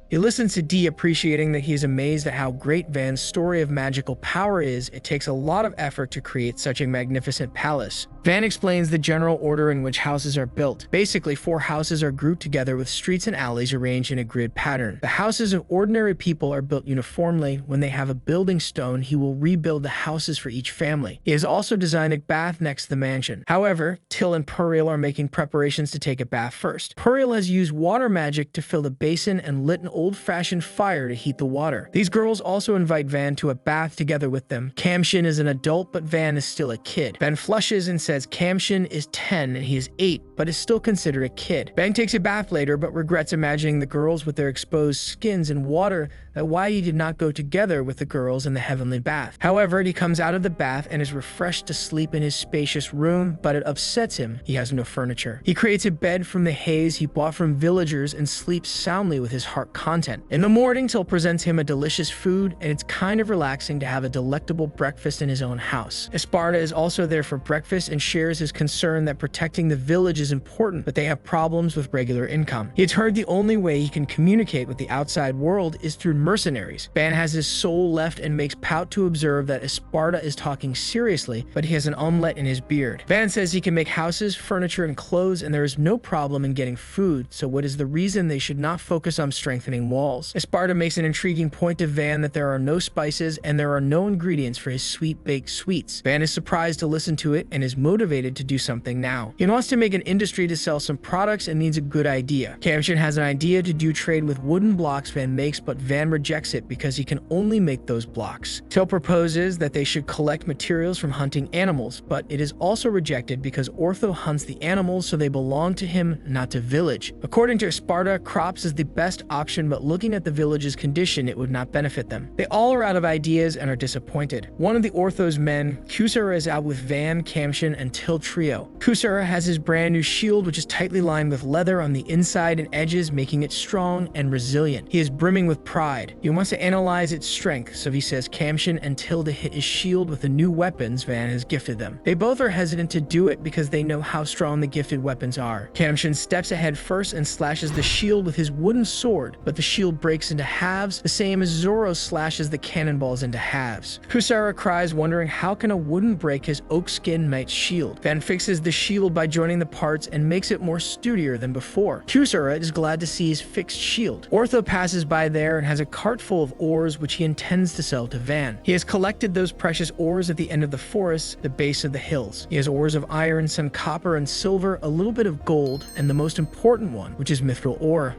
He listens to D, appreciating that he is amazed at how great Van's story of magical power is. It takes a lot of effort to create such a magnificent palace. Van explains the general order in which houses are built. Basically, 4 houses are grouped together with streets and alleys arranged in a grid pattern. The houses of ordinary people are built uniformly. When they have a building stone, he will rebuild the houses for each family. He has also designed a bath next to the mansion. However, Till and Puriel are making preparations to take a bath first. Puriel has used water magic to fill the basin and lit an old-fashioned fire to heat the water. These girls also invite Van to a bath together with them. Kamshin is an adult, but Van is still a kid. Van flushes and says Kamshin is 10 and he is 8, but is still considered a kid. Van takes a bath later, but regrets imagining the girls with their exposed skins in water, that why he did not go together with the girls in the heavenly bath. However, he comes out of the bath and is refreshed to sleep in his spacious room, but it upsets him. He has no furniture. He creates a bed from the haze he bought from villagers and sleeps soundly with his heart content. In the morning, Till presents him a delicious food, and it's kind of relaxing to have a delectable breakfast in his own house. Esparta is also there for breakfast and shares his concern that protecting the village is important, but they have problems with regular income. He has heard the only way he can communicate with the outside world is through mercenaries. Van has his soul left and makes pout to observe that Esparta is talking seriously, but he has an omelette in his beard. Van says he can make houses, furniture, and clothes, and there is no problem in getting food, so what is the reason they should not focus on strengthening walls? Esparta makes an intriguing point to Van that there are no spices and there are no ingredients for his sweet-baked sweets. Van is surprised to listen to it and is motivated to do something now. He wants to make an industry to sell some products and needs a good idea. Kamshin has an idea to do trade with wooden blocks Van makes, but Van rejects it because he can only make those blocks. Till proposes that they should collect materials from hunting animals, but it is also rejected because Ortho hunts the animals, so they belong to him, not to village. According to Sparta, crops is the best option, but looking at the village's condition, it would not benefit them. They all are out of ideas and are disappointed. One of the Ortho's men, Kusara, is out with Van, Kamshin, and Till trio. Kusara has his brand new shield, which is tightly lined with leather on the inside and edges, making it strong and resilient. He is brimming with pride. pride. He wants to analyze its strength, so he says Kamshin and Tilda hit his shield with the new weapons Van has gifted them. They both are hesitant to do it because they know how strong the gifted weapons are. Kamshin steps ahead first and slashes the shield with his wooden sword, but the shield breaks into halves, the same as Zoro slashes the cannonballs into halves. Kusara cries, wondering how can a wooden break his oak skin knight's shield. Van fixes the shield by joining the parts and makes it more sturdier than before. Kusara is glad to see his fixed shield. Ortho passes by there and has a cart full of ores which he intends to sell to Van. He has collected those precious ores at the end of the forest, the base of the hills. He has ores of iron, some copper and silver, a little bit of gold, and the most important one, which is mithril ore.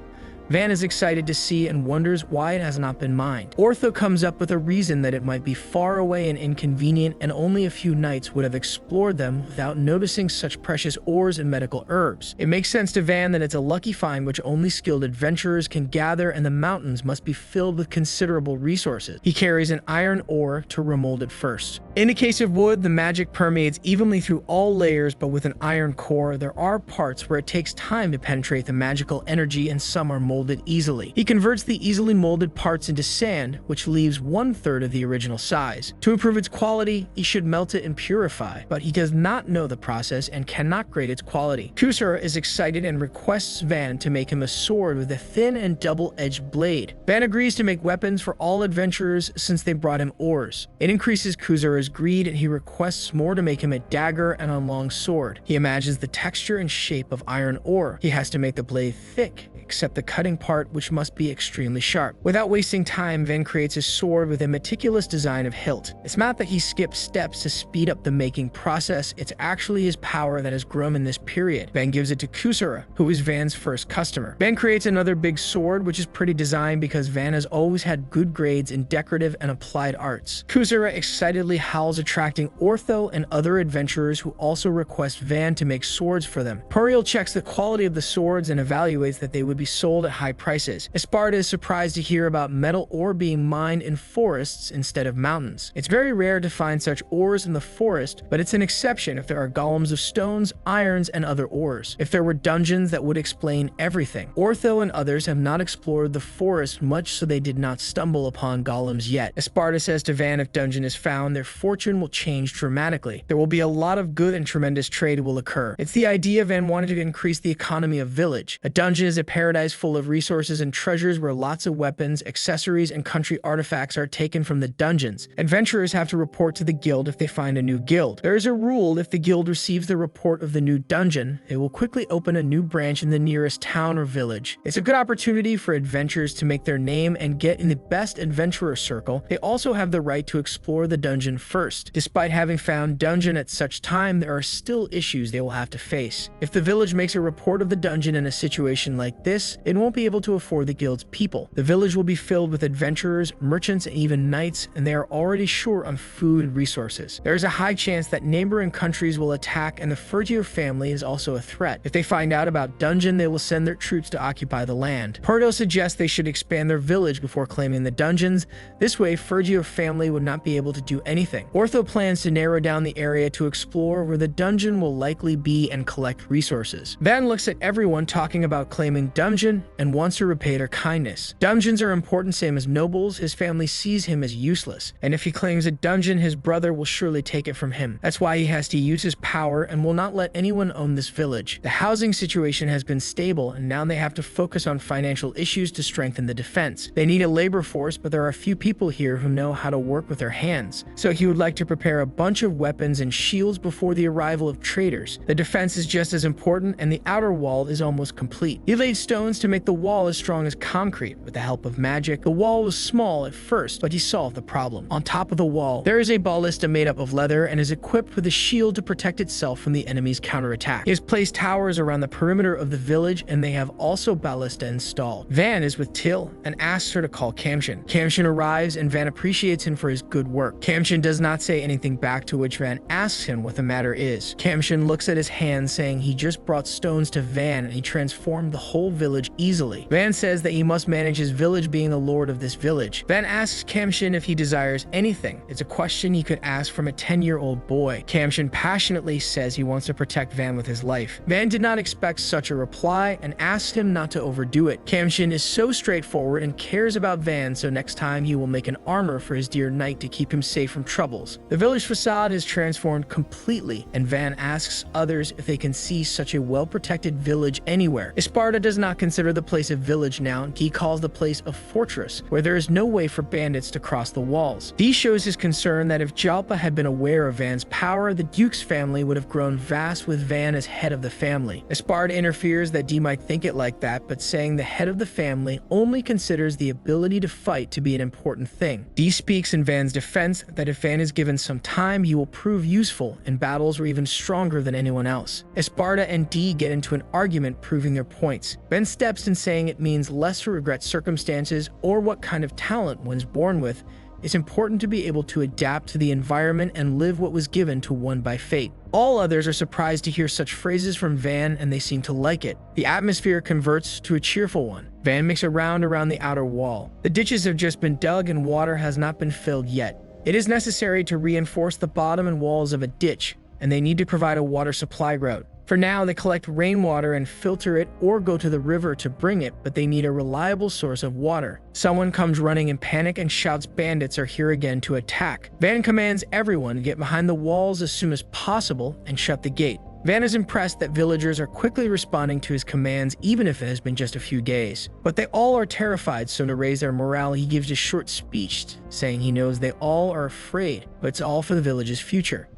Van is excited to see and wonders why it has not been mined. Ortho comes up with a reason that it might be far away and inconvenient, and only a few knights would have explored them without noticing such precious ores and medical herbs. It makes sense to Van that it's a lucky find which only skilled adventurers can gather, and the mountains must be filled with considerable resources. He carries an iron ore to remold it first. In the case of wood, the magic permeates evenly through all layers, but with an iron core, there are parts where it takes time to penetrate the magical energy, and some are molded easily. He converts the easily molded parts into sand, which leaves 1/3 of the original size. To improve its quality, he should melt it and purify, but he does not know the process and cannot grade its quality. Kusara is excited and requests Van to make him a sword with a thin and double-edged blade. Van agrees to make weapons for all adventurers since they brought him ores. It increases Kusara's greed, and he requests more to make him a dagger and a long sword. He imagines the texture and shape of iron ore. He has to make the blade thick, except the cutting part, which must be extremely sharp. Without wasting time, Van creates a sword with a meticulous design of hilt. It's not that he skips steps to speed up the making process, it's actually his power that has grown in this period. Van gives it to Kusara, who is Van's first customer. Van creates another big sword, which is pretty designed because Van has always had good grades in decorative and applied arts. Kusara excitedly howls, attracting Ortho and other adventurers who also request Van to make swords for them. Puriel checks the quality of the swords and evaluates that they would be sold at high prices. Esparta is surprised to hear about metal ore being mined in forests instead of mountains. It's very rare to find such ores in the forest, but it's an exception if there are golems of stones, irons, and other ores. If there were dungeons, that would explain everything. Ortho and others have not explored the forest much, so they did not stumble upon golems yet. Esparta says to Van if dungeon is found, their fortune will change dramatically. There will be a lot of good and tremendous trade will occur. It's the idea Van wanted to increase the economy of village. A dungeon is a paradise full of resources and treasures where lots of weapons, accessories, and country artifacts are taken from the dungeons. Adventurers have to report to the guild if they find a new guild. There is a rule: if the guild receives the report of the new dungeon, they will quickly open a new branch in the nearest town or village. It's a good opportunity for adventurers to make their name and get in the best adventurer circle. They also have the right to explore the dungeon first. Despite having found dungeon at such time, there are still issues they will have to face. If the village makes a report of the dungeon in a situation like this, it won't be able to afford the guild's people. The village will be filled with adventurers, merchants, and even knights, and they are already short on food and resources. There is a high chance that neighboring countries will attack, and the Fersio family is also a threat. If they find out about dungeon, they will send their troops to occupy the land. Purdo suggests they should expand their village before claiming the dungeons. This way, Fersio family would not be able to do anything. Ortho plans to narrow down the area to explore where the dungeon will likely be and collect resources. Van looks at everyone talking about claiming dungeon and wants to repay their kindness. Dungeons are important, same as nobles. His family sees him as useless, and if he claims a dungeon, his brother will surely take it from him. That's why he has to use his power and will not let anyone own this village. The housing situation has been stable, and now they have to focus on financial issues to strengthen the defense. They need a labor force, but there are a few people here who know how to work with their hands, so he would like to prepare a bunch of weapons and shields before the arrival of traders. The defense is just as important, and the outer wall is almost complete. He laid stones to make the wall as strong as concrete. With the help of magic, the wall was small at first, but he solved the problem. On top of the wall, there is a ballista made up of leather and is equipped with a shield to protect itself from the enemy's counterattack. He has placed towers around the perimeter of the village, and they have also ballista installed. Van is with Till and asks her to call Kamshin. Kamshin arrives, and Van appreciates him for his good work. Kamshin does not say anything back, to which Van asks him what the matter is. Kamshin looks at his hand, saying he just brought stones to Van and he transformed the whole village easily. easily. Van says that he must manage his village, being the lord of this village. Van asks Kamshin if he desires anything. It's a question he could ask from a 10-year-old boy. Kamshin passionately says he wants to protect Van with his life. Van did not expect such a reply and asked him not to overdo it. Kamshin is so straightforward and cares about Van, so next time he will make an armor for his dear knight to keep him safe from troubles. The village facade has transformed completely, and Van asks others if they can see such a well-protected village anywhere. Sparta does not consider the place a village now. He calls the place a fortress, where there is no way for bandits to cross the walls. D shows his concern that if Jalpa had been aware of Van's power, the Duke's family would have grown vast with Van as head of the family. Sparta interferes that D might think it like that, but saying the head of the family only considers the ability to fight to be an important thing. D speaks in Van's defense that if Van is given some time, he will prove useful in battles or even stronger than anyone else. Sparta and D get into an argument proving their points. Ben steps in saying it means less to regret circumstances or what kind of talent one's born with. It's important to be able to adapt to the environment and live what was given to one by fate. All others are surprised to hear such phrases from Van, and they seem to like it. The atmosphere converts to a cheerful one. Van makes a round around the outer wall. The ditches have just been dug and water has not been filled yet. It is necessary to reinforce the bottom and walls of a ditch, and they need to provide a water supply route. For now, they collect rainwater and filter it or go to the river to bring it, but they need a reliable source of water. Someone comes running in panic and shouts bandits are here again to attack. Van commands everyone to get behind the walls as soon as possible and shut the gate. Van is impressed that villagers are quickly responding to his commands even if it has been just a few days. But they all are terrified, so to raise their morale, he gives a short speech saying he knows they all are afraid, but it's all for the village's future.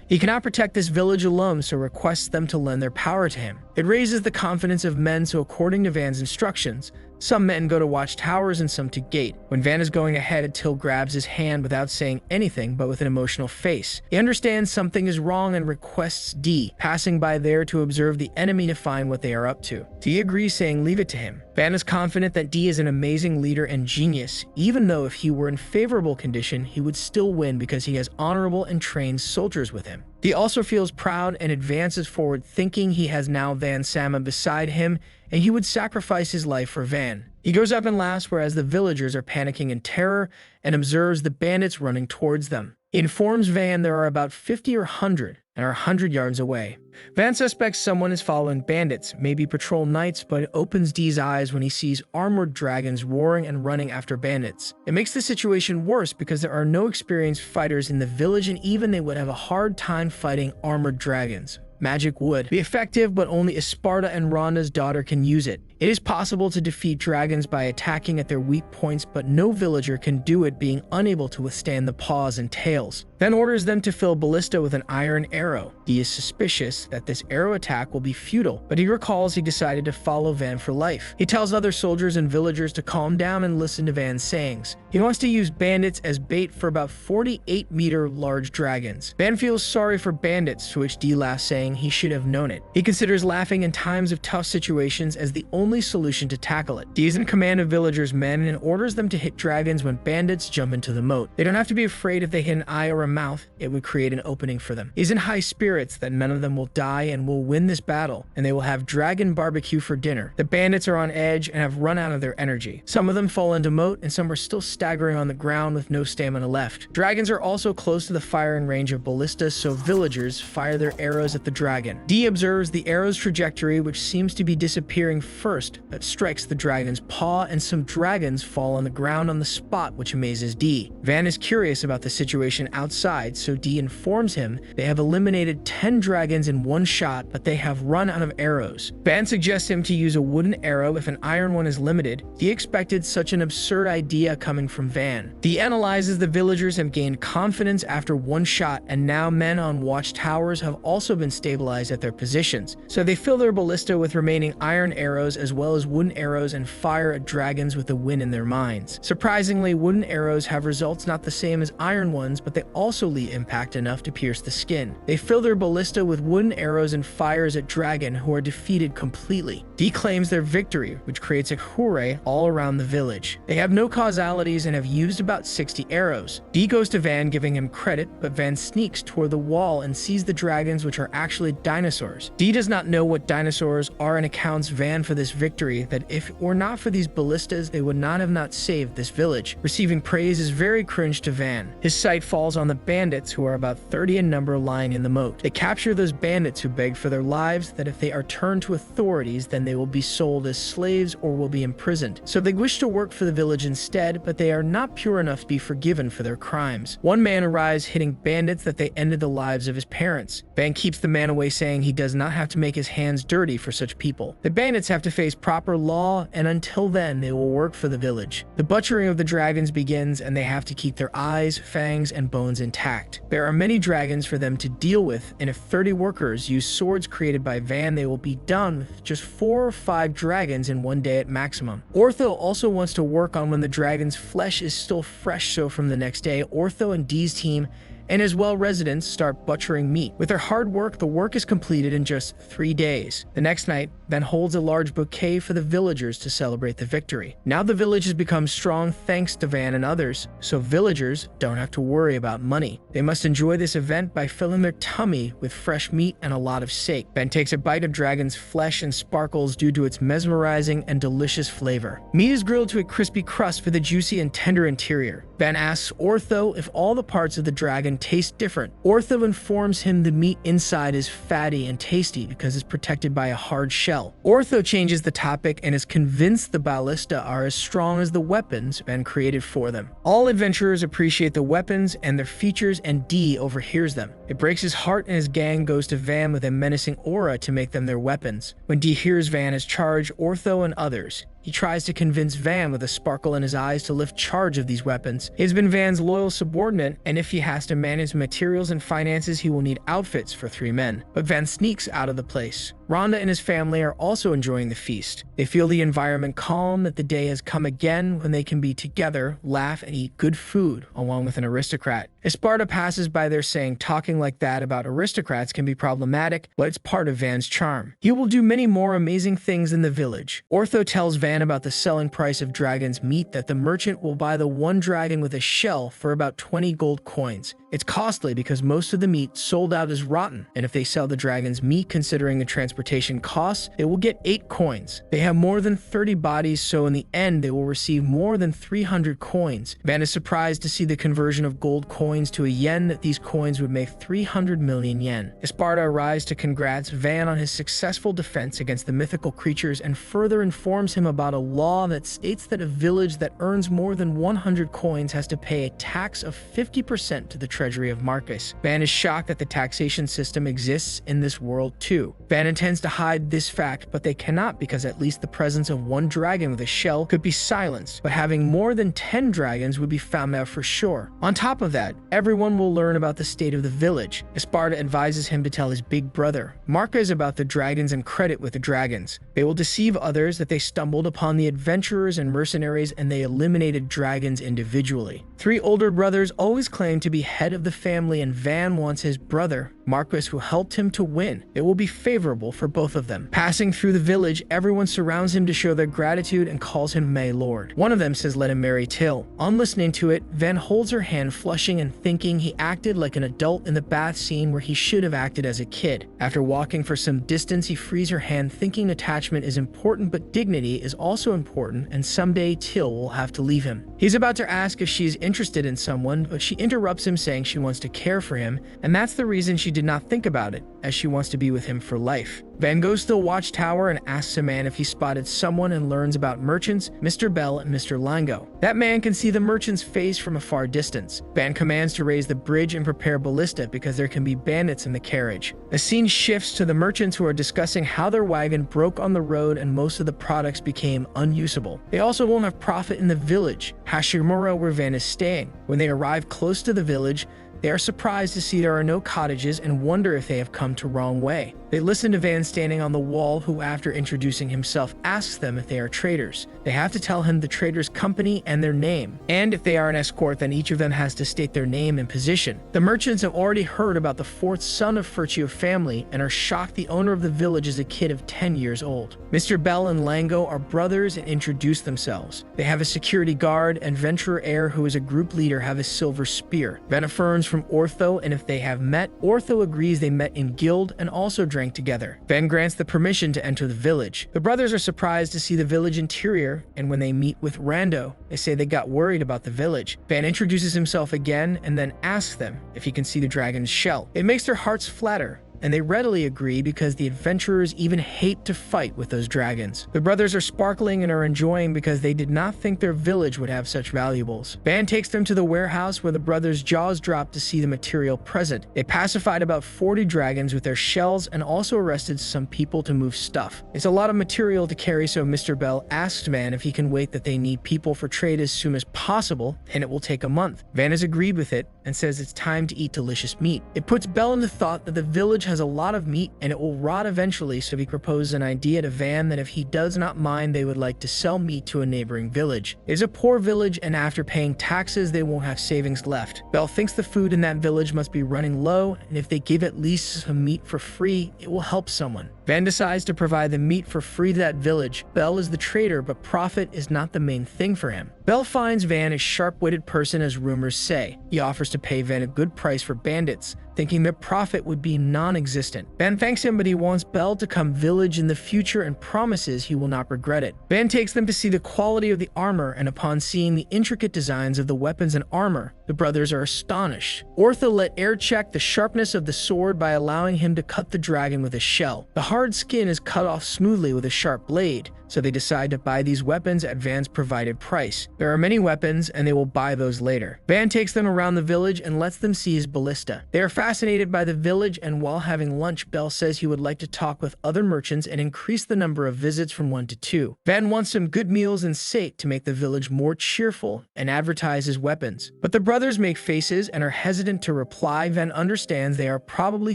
He cannot protect this village alone, so requests them to lend their power to him. It raises the confidence of men, so according to Van's instructions, some men go to watch towers and some to gate. When Van is going ahead, Till grabs his hand without saying anything but with an emotional face. He understands something is wrong and requests D, passing by there to observe the enemy to find what they are up to. D agrees, saying leave it to him. Van is confident that D is an amazing leader and genius, even though if he were in favorable condition, he would still win because he has honorable and trained soldiers with him. D also feels proud and advances forward, thinking he has now Van Sama beside him, and he would sacrifice his life for Van. He goes up and laughs, whereas the villagers are panicking in terror and observes the bandits running towards them. He informs Van there are about 50 or 100 and are 100 yards away. Van suspects someone is following bandits, maybe patrol knights, but it opens D's eyes when he sees armored dragons roaring and running after bandits. It makes the situation worse because there are no experienced fighters in the village, and even they would have a hard time fighting armored dragons. Magic would be effective, but only Sparta and Rhonda's daughter can use it. It is possible to defeat dragons by attacking at their weak points, but no villager can do it, being unable to withstand the paws and tails. Then orders them to fill Ballista with an iron arrow. He is suspicious that this arrow attack will be futile, but he recalls he decided to follow Van for life. He tells other soldiers and villagers to calm down and listen to Van's sayings. He wants to use bandits as bait for about 48-meter large dragons. Van feels sorry for bandits, to which D laughs, saying he should have known it. He considers laughing in times of tough situations as the only solution to tackle it. D is in command of villagers' men and orders them to hit dragons when bandits jump into the moat. They don't have to be afraid if they hit an eye or a mouth, it would create an opening for them. He's in high spirits that none of them will die and will win this battle, and they will have dragon barbecue for dinner. The bandits are on edge and have run out of their energy. Some of them fall into moat and some are still staggering on the ground with no stamina left. Dragons are also close to the firing range of ballistas, so villagers fire their arrows at the dragon. D observes the arrow's trajectory, which seems to be disappearing first, but strikes the dragon's paw, and some dragons fall on the ground on the spot, which amazes D. Van is curious about the situation outside, so D informs him they have eliminated 10 dragons in one shot, but they have run out of arrows. Van suggests him to use a wooden arrow if an iron one is limited. D expected such an absurd idea coming from Van. D analyzes the villagers have gained confidence after one shot, and now men on watchtowers have also been stabilized at their positions, so they fill their ballista with remaining iron arrows as well as wooden arrows and fire at dragons with the win in their minds. Surprisingly, wooden arrows have results not the same as iron ones, but they also leave impact enough to pierce the skin. They fill their ballista with wooden arrows and fires at dragon, who are defeated completely. D claims their victory, which creates a hooray all around the village. They have no causalities and have used about 60 arrows. D goes to Van, giving him credit, but Van sneaks toward the wall and sees the dragons, which are actually actually dinosaurs. Dee does not know what dinosaurs are and accounts Van for this victory, that if it were not for these ballistas, they would not have saved this village. Receiving praise is very cringe to Van. His sight falls on the bandits, who are about 30 in number, lying in the moat. They capture those bandits who beg for their lives, that if they are turned to authorities, then they will be sold as slaves or will be imprisoned. So they wish to work for the village instead, but they are not pure enough to be forgiven for their crimes. One man arrives hitting bandits that they ended the lives of his parents. Van keeps the man away, saying he does not have to make his hands dirty for such people. The bandits have to face proper law, and until then they will work for the village. The butchering of the dragons begins, and they have to keep their eyes, fangs, and bones intact. There are many dragons for them to deal with, and if 30 workers use swords created by Van, they will be done with just 4 or 5 dragons in one day at maximum. Ortho also wants to work on when the dragon's flesh is still fresh, so from the next day, Ortho and Dee's team and as well residents start butchering meat. With their hard work, the work is completed in just 3 days. The next night, Van holds a large bouquet for the villagers to celebrate the victory. Now the village has become strong thanks to Van and others, so villagers don't have to worry about money. They must enjoy this event by filling their tummy with fresh meat and a lot of sake. Van takes a bite of dragon's flesh and sparkles due to its mesmerizing and delicious flavor. Meat is grilled to a crispy crust with a juicy and tender interior. Van asks Ortho if all the parts of the dragon taste different. Ortho informs him the meat inside is fatty and tasty because it's protected by a hard shell. Ortho changes the topic and is convinced the ballista are as strong as the weapons Van created for them. All adventurers appreciate the weapons and their features, and Dee overhears them. It breaks his heart, and his gang goes to Van with a menacing aura to make them their weapons. When Dee hears Van has charged Ortho and others, he tries to convince Van with a sparkle in his eyes to lift charge of these weapons. He has been Van's loyal subordinate, and if he has to manage materials and finances, he will need outfits for 3 men. But Van sneaks out of the place. Rhonda and his family are also enjoying the feast. They feel the environment calm, that the day has come again when they can be together, laugh, and eat good food along with an aristocrat. Esparta passes by there, saying talking like that about aristocrats can be problematic, but it's part of Van's charm. He will do many more amazing things in the village. Ortho tells Van about the selling price of dragon's meat, that the merchant will buy the one dragon with a shell for about 20 gold coins. It's costly because most of the meat sold out is rotten, and if they sell the dragon's meat considering the transportation costs, they will get 8 coins. They have more than 30 bodies, so in the end they will receive more than 300 coins. Van is surprised to see the conversion of gold coins to a yen, that these coins would make 300 million yen. Esparta arrives to congrats Van on his successful defense against the mythical creatures and further informs him about a law that states that a village that earns more than 100 coins has to pay a tax of 50% to the treasury of Marcus. Van is shocked that the taxation system exists in this world too. Van intends to hide this fact, but they cannot, because at least the presence of one dragon with a shell could be silenced, but having more than 10 dragons would be found out for sure. On top of that, everyone will learn about the state of the village. Esparta advises him to tell his big brother, Marcus, about the dragons and credit with the dragons. They will deceive others that they stumbled upon the adventurers and mercenaries and they eliminated dragons individually. 3 older brothers always claim to be head of the family, and Van wants his brother, Marcus, who helped him to win. It will be favorable for both of them. Passing through the village, everyone surrounds him to show their gratitude and calls him May Lord. One of them says let him marry Till. On listening to it, Van holds her hand, flushing and thinking he acted like an adult in the bath scene where he should have acted as a kid. After walking for some distance, he frees her hand, thinking attachment is important, but dignity is also important, and someday Till will have to leave him. He's about to ask if she is interested in someone, but she interrupts him, saying she wants to care for him, and that's the reason she did not think about it, as she wants to be with him for life. Van goes to the watchtower and asks a man if he spotted someone and learns about merchants, Mr. Bell and Mr. Lango. That man can see the merchant's face from a far distance. Van commands to raise the bridge and prepare ballista because there can be bandits in the carriage. The scene shifts to the merchants, who are discussing how their wagon broke on the road and most of the products became unusable. They also won't have profit in the village, Hashimura, where Van is staying. When they arrive close to the village, they are surprised to see there are no cottages and wonder if they have come to wrong way. They listen to Van standing on the wall, who after introducing himself asks them if they are traders. They have to tell him the trader's company and their name, and if they are an escort then each of them has to state their name and position. The merchants have already heard about the fourth son of Fersio family and are shocked the owner of the village is a kid of 10 years old. Mr. Bell and Lango are brothers and introduce themselves. They have a security guard, and Venturer Air, who is a group leader, have a silver spear. Van affirms from Ortho, and if they have met, Ortho agrees they met in guild and also drank together. Van grants the permission to enter the village. The brothers are surprised to see the village interior, and when they meet with Rando, they say they got worried about the village. Van introduces himself again and then asks them if he can see the dragon's shell. It makes their hearts flatter, and they readily agree because the adventurers even hate to fight with those dragons. The brothers are sparkling and are enjoying because they did not think their village would have such valuables. Van takes them to the warehouse where the brothers' jaws drop to see the material present. They pacified about 40 dragons with their shells and also arrested some people to move stuff. It's a lot of material to carry, so Mr. Bell asks Van if he can wait, that they need people for trade as soon as possible and it will take a month. Van has agreed with it and says it's time to eat delicious meat. It puts Bell into thought that the village has a lot of meat and it will rot eventually, so he proposes an idea to Van that if he does not mind, they would like to sell meat to a neighboring village. It is a poor village, and after paying taxes they won't have savings left. Bell thinks the food in that village must be running low, and if they give at least some meat for free, it will help someone. Van decides to provide the meat for free to that village. Bell is the trader, but profit is not the main thing for him. Bell finds Van a sharp-witted person, as rumors say. He offers to pay Van a good price for bandits, thinking that profit would be non-existent. Van thanks him, but he wants Bell to come village in the future and promises he will not regret it. Van takes them to see the quality of the armor, and upon seeing the intricate designs of the weapons and armor, the brothers are astonished. Ortho let Air check the sharpness of the sword by allowing him to cut the dragon with a shell. The hard skin is cut off smoothly with a sharp blade, so they decide to buy these weapons at Van's provided price. There are many weapons, and they will buy those later. Van takes them around the village and lets them see his ballista. They are fascinated by the village, and while having lunch, Bell says he would like to talk with other merchants and increase the number of visits from 1 to 2. Van wants some good meals and sake to make the village more cheerful and advertise his weapons. But the brothers make faces and are hesitant to reply. Van understands they are probably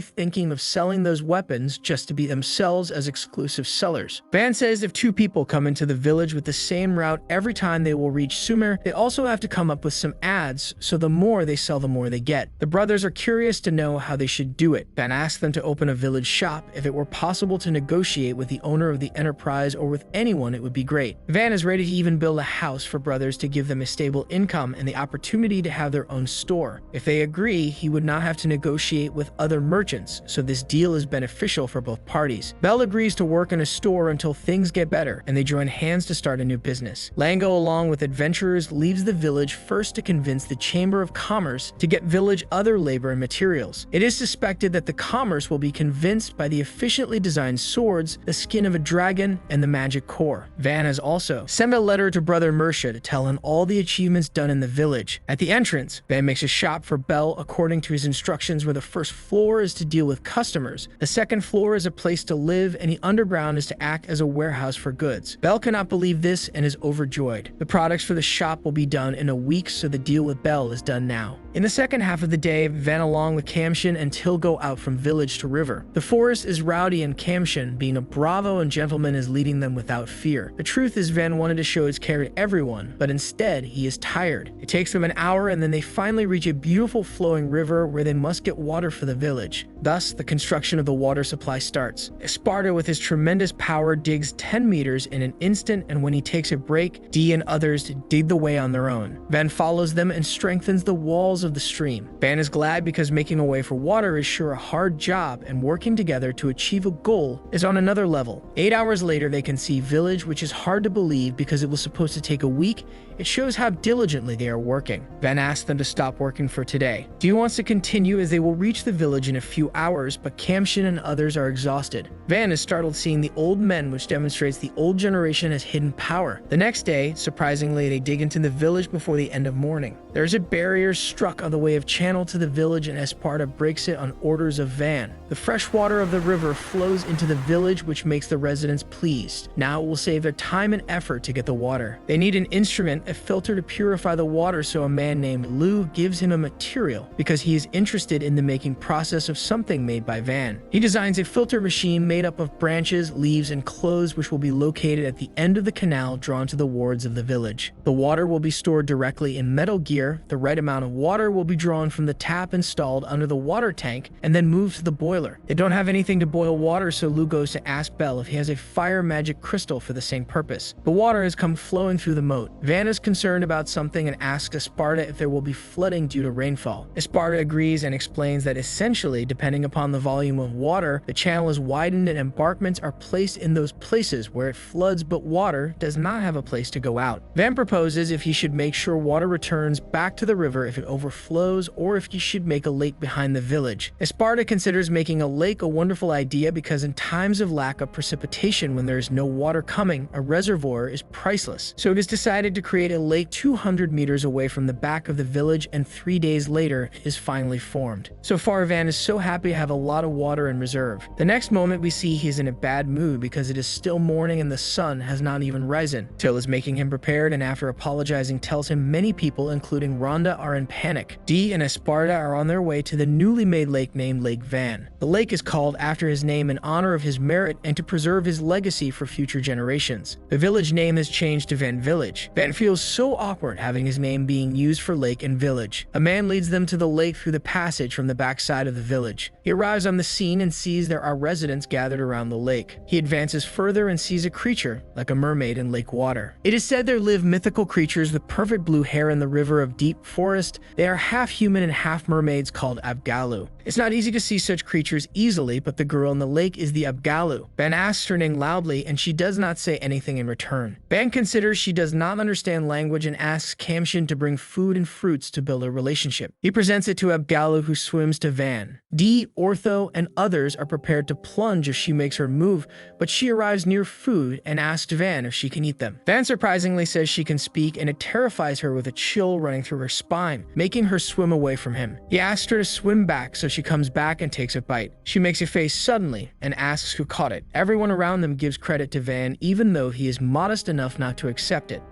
thinking of selling those weapons just to be themselves as exclusive sellers. Van says if 2 people come into the village with the same route every time, they will reach sooner. They also have to come up with some ads, so the more they sell, the more they get. The brothers are curious to know how they should do it. Van asks them to open a village shop. If it were possible to negotiate with the owner of the enterprise or with anyone, it would be great. Van is ready to even build a house for brothers to give them a stable income and the opportunity to have their own store. If they agree, he would not have to negotiate with other merchants, so this deal is beneficial for both parties. Bell agrees to work in a store until things get better, and they join hands to start a new business. Lango, along with adventurers, leaves the village first to convince the Chamber of Commerce to get village other labor and materials. It is suspected that the commerce will be convinced by the efficiently designed swords, the skin of a dragon, and the magic core. Van has also sent a letter to Brother Mersha to tell him all the achievements done in the village. At the entrance, Van makes a shop for Bell according to his instructions, where the first floor is to deal with customers, the second floor is a place to live, and the underground is to act as a warehouse for goods. Bell cannot believe this and is overjoyed. The products for the shop will be done in a week, so the deal with Bell is done now. In the second half of the day, Van along with Kamshin and Till go out from village to river. The forest is rowdy, and Kamshin, being a bravo and gentleman, is leading them without fear. The truth is, Van wanted to show his care to everyone, but instead he is tired. It takes them an hour, and then they finally reach a beautiful flowing river where they must get water for the village. Thus, the construction of the water supply starts. Sparta, with his tremendous power, digs 10 meters in an instant, and when he takes a break, D and others dig the way on their own. Van follows them and strengthens the walls of the stream. Van is glad because making a way for water is sure a hard job, and working together to achieve a goal is on another level. 8 hours later, they can see village, which is hard to believe because it was supposed to take a week. It shows how diligently they are working. Van asks them to stop working for today. D wants to continue as they will reach the village in a few hours, but Kamshin and others are exhausted. Van is startled seeing the old men, which demonstrates the old generation has hidden power. The next day, surprisingly, they dig into the village before the end of morning. There is a barrier struck on the way of channel to the village, and Sparta breaks it on orders of Van. The fresh water of the river flows into the village, which makes the residents pleased. Now it will save their time and effort to get the water. They need an instrument, a filter to purify the water, so a man named Lou gives him a material because he is interested in the making process of something made by Van. He designs a filter machine made up of branches, leaves, and clothes, which will be located at the end of the canal drawn to the wards of the village. The water will be stored directly in metal gear. The right amount of water will be drawn from the tap installed under the water tank and then moved to the boiler. They don't have anything to boil water, so Lou goes to ask Belle if he has a fire magic crystal for the same purpose. The water has come flowing through the moat. Van is concerned about something and asks Esparta if there will be flooding due to rainfall. Esparta agrees and explains that essentially, depending upon the volume of water, the channel is widened and embankments are placed in those places where it floods, but water does not have a place to go out. Van proposes if he should make sure water returns back to the river if it overflows, or if he should make a lake behind the village. Esparta considers making a lake a wonderful idea because in times of lack of precipitation, when there is no water coming, a reservoir is priceless. So it is decided to create a lake 200 meters away from the back of the village, and 3 days later it is finally formed. So far, Van is so happy to have a lot of water in reserve. The next moment we see he is in a bad mood because it is still morning and the sun has not even risen. Till is making him prepared, and after apologizing tells him many people, including Rhonda, are in panic. Dee and Esparta are on their way to the newly made lake named Lake Van. The lake is called after his name in honor of his merit and to preserve his legacy for future generations. The village name is changed to Van Village. Van feels so awkward having his name being used for lake and village. A man leads them to the lake through the passage from the backside of the village. He arrives on the scene and sees there are residents gathered around the lake. He advances further and sees a creature like a mermaid in lake water. It is said there live mythical creatures with perfect blue hair in the river of deep forest. They are half human and half mermaids called Abgallu. It's not easy to see such creatures easily, but the girl in the lake is the Abgallu. Van asks her name loudly, and she does not say anything in return. Van considers she does not understand language and asks Kamshin to bring food and fruits to build a relationship. He presents it to Abgallu, who swims to Van. Dee, Ortho, and others are prepared to plunge if she makes her move, but she arrives near food and asks Van if she can eat them. Van surprisingly says she can speak, and it terrifies her with a chill running through her spine, making her swim away from him. He asks her to swim back, so she comes back and takes a bite. She makes a face suddenly and asks who caught it. Everyone around them gives credit to Van, even though he is modest enough not to accept it.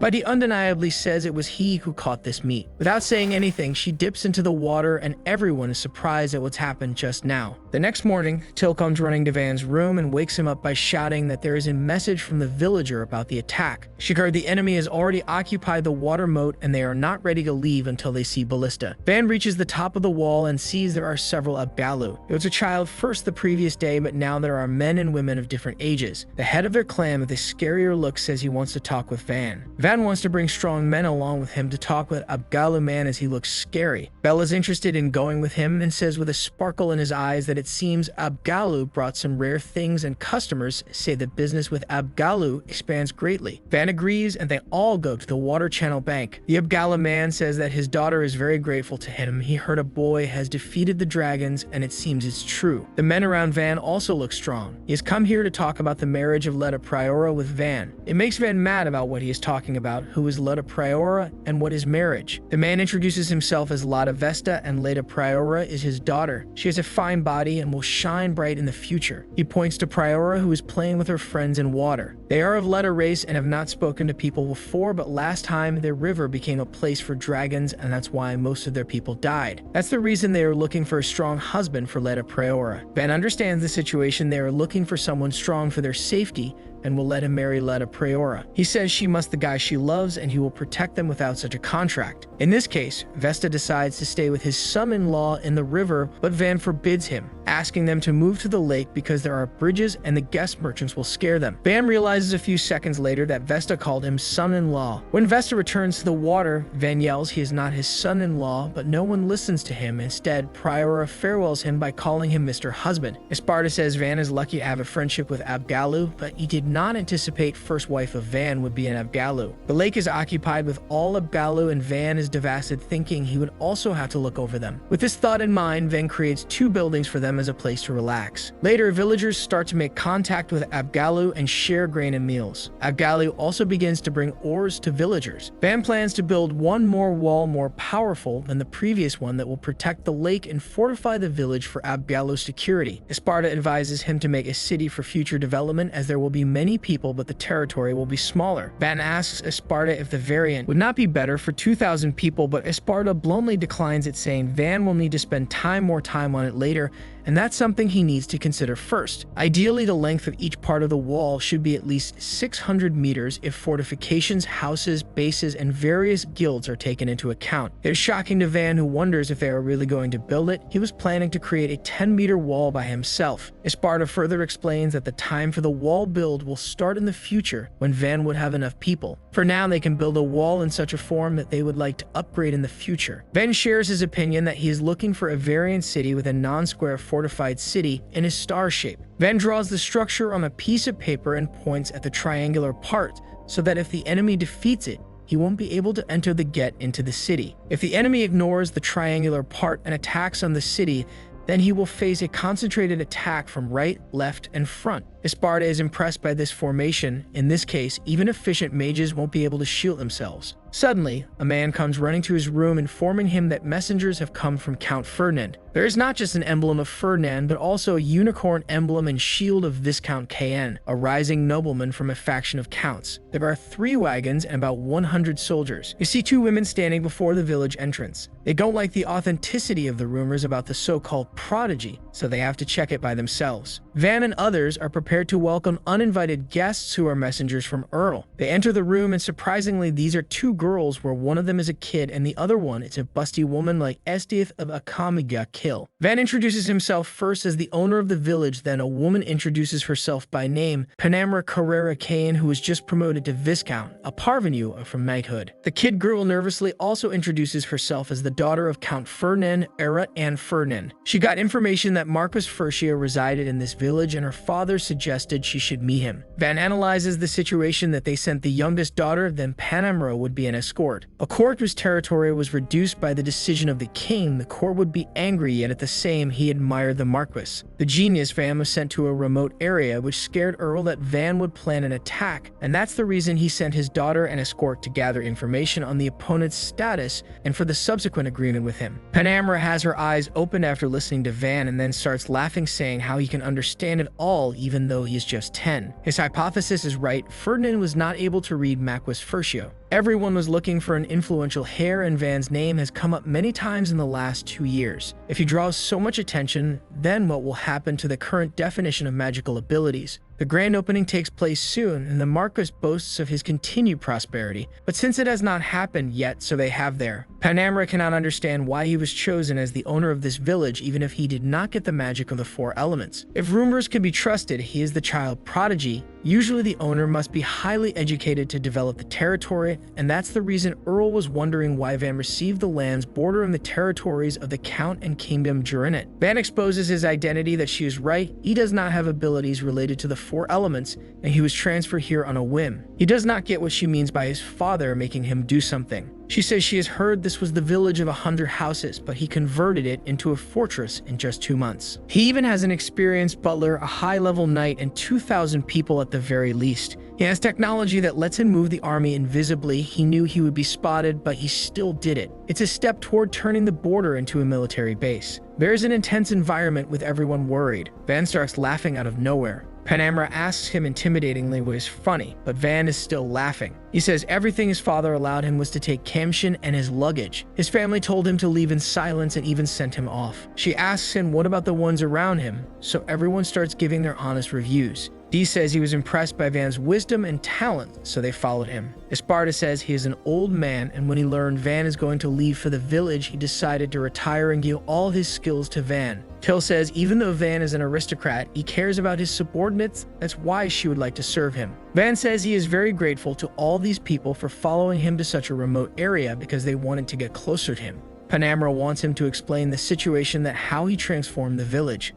But he undeniably says it was he who caught this meat. Without saying anything, she dips into the water, and everyone is surprised at what's happened just now. The next morning, Till comes running to Van's room and wakes him up by shouting that there is a message from the villager about the attack. She heard the enemy has already occupied the water moat and they are not ready to leave until they see Ballista. Van reaches the top of the wall and sees there are several Abgallu. It was a child first the previous day, but now there are men and women of different ages. The head of their clan with a scarier look says he wants to talk with Van. Van wants to bring strong men along with him to talk with Abgallu man as he looks scary. Belle is interested in going with him and says with a sparkle in his eyes that it seems Abgallu brought some rare things and customers say that business with Abgallu expands greatly. Van agrees and they all go to the water channel bank. The Abgallu man says that his daughter is very grateful to him. He heard a boy has defeated the dragons and it seems it's true. The men around Van also look strong. He has come here to talk about the marriage of Leda Priora with Van. It makes Van mad about what he is talking about, who is Leda Priora and what is marriage. The man introduces himself as Lada Vesta and Leda Priora is his daughter. She has a fine body and will shine bright in the future. He points to Priora, who is playing with her friends in water. They are of Leda race and have not spoken to people before, but last time their river became a place for dragons and that's why most of their people died. That's the reason they are looking for a strong husband for Leda Priora. Van understands the situation. They are looking for someone strong for their safety and will let him marry Leda Priora. He says she must the guy she loves and he will protect them without such a contract. In this case, Vesta decides to stay with his son-in-law in the river, but Van forbids him, asking them to move to the lake because there are bridges and the guest merchants will scare them. Van realizes a few seconds later that Vesta called him son-in-law. When Vesta returns to the water, Van yells he is not his son-in-law, but no one listens to him. Instead, Priora farewells him by calling him Mr. Husband. Esparta says Van is lucky to have a friendship with Abgallu, but he did not anticipate first wife of Van would be an Abgallu. The lake is occupied with all Abgallu and Van is devastated, thinking he would also have to look over them. With this thought in mind, Van creates two buildings for them them as a place to relax. Later, villagers start to make contact with Abgallu and share grain and meals. Abgallu also begins to bring ores to villagers. Van plans to build one more wall more powerful than the previous one that will protect the lake and fortify the village for Abgallu's security. Esparta advises him to make a city for future development, as there will be many people but the territory will be smaller. Van asks Esparta if the variant would not be better for 2,000 people, but Esparta bluntly declines it, saying Van will need to spend more time on it later, and that's something he needs to consider first. Ideally, the length of each part of the wall should be at least 600 meters if fortifications, houses, bases, and various guilds are taken into account. It is shocking to Van, who wonders if they are really going to build it. He was planning to create a 10-meter wall by himself. Esparta further explains that the time for the wall build will start in the future when Van would have enough people. For now, they can build a wall in such a form that they would like to upgrade in the future. Van shares his opinion that he is looking for a variant city with a non-square fortified city in a star shape. Van draws the structure on a piece of paper and points at the triangular part so that if the enemy defeats it, he won't be able to enter the gate into the city. If the enemy ignores the triangular part and attacks on the city, then he will face a concentrated attack from right, left, and front. Esparta is impressed by this formation. In this case, even efficient mages won't be able to shield themselves. Suddenly, a man comes running to his room, informing him that messengers have come from Count Ferdinand. There is not just an emblem of Ferdinand, but also a unicorn emblem and shield of Viscount KN, a rising nobleman from a faction of counts. There are 3 wagons and about 100 soldiers. You see 2 women standing before the village entrance. They don't like the authenticity of the rumors about the so-called prodigy, so they have to check it by themselves. Van and others are prepared to welcome uninvited guests who are messengers from Earl. They enter the room, and surprisingly, these are 2 girls, where one of them is a kid and the other one is a busty woman like Esdith of Akamiga Kill. Van introduces himself first as the owner of the village, then a woman introduces herself by name, Panamra Carrera Kane, who was just promoted to Viscount, a parvenu from knighthood. The kid girl nervously also introduces herself as the daughter of Count Ferdinand, Era and Ferdinand. She got information that Marquis Fersio resided in this village and her father suggested she should meet him. Van analyzes the situation that they sent the youngest daughter, then Panamra would be an escort. A court whose territory was reduced by the decision of the king, the court would be angry, yet at the same he admired the Marquis. The genius Van was sent to a remote area, which scared Earl that Van would plan an attack, and that's the reason he sent his daughter and escort to gather information on the opponent's status and for the subsequent agreement with him. Panamra has her eyes open after listening to Van and then starts laughing, saying how he can understand it all even though he is just 10. His hypothesis is right. Ferdinand was not able to read Marquis Fersio. Everyone was looking for an influential heir, and Van's name has come up many times in the last 2 years. If he draws so much attention, then what will happen to the current definition of magical abilities? The grand opening takes place soon, and the Marquis boasts of his continued prosperity. But since it has not happened yet, so they have there. Panamra cannot understand why he was chosen as the owner of this village, even if he did not get the magic of the 4 elements. If rumors can be trusted, he is the child prodigy. Usually the owner must be highly educated to develop the territory, and that's the reason Earl was wondering why Van received the lands bordering the territories of the Count and Kingdom during it. Van exposes his identity, that she is right. He does not have abilities related to the 4 elements, and he was transferred here on a whim. He does not get what she means by his father making him do something. She says she has heard this was the village of 100 houses, but he converted it into a fortress in just 2 months. He even has an experienced butler, a high-level knight, and 2,000 people at the very least. He has technology that lets him move the army invisibly. He knew he would be spotted, but he still did it. It's a step toward turning the border into a military base. There is an intense environment with everyone worried. Van starts laughing out of nowhere. Panamra asks him intimidatingly what is funny, but Van is still laughing. He says everything his father allowed him was to take Kamshin and his luggage. His family told him to leave in silence and even sent him off. She asks him what about the ones around him, so everyone starts giving their honest reviews. Dee says he was impressed by Van's wisdom and talent, so they followed him. Esparta says he is an old man, and when he learned Van is going to leave for the village, he decided to retire and give all his skills to Van. Till says even though Van is an aristocrat, he cares about his subordinates. That's why she would like to serve him. Van says he is very grateful to all these people for following him to such a remote area because they wanted to get closer to him. Panamra wants him to explain the situation, that how he transformed the village.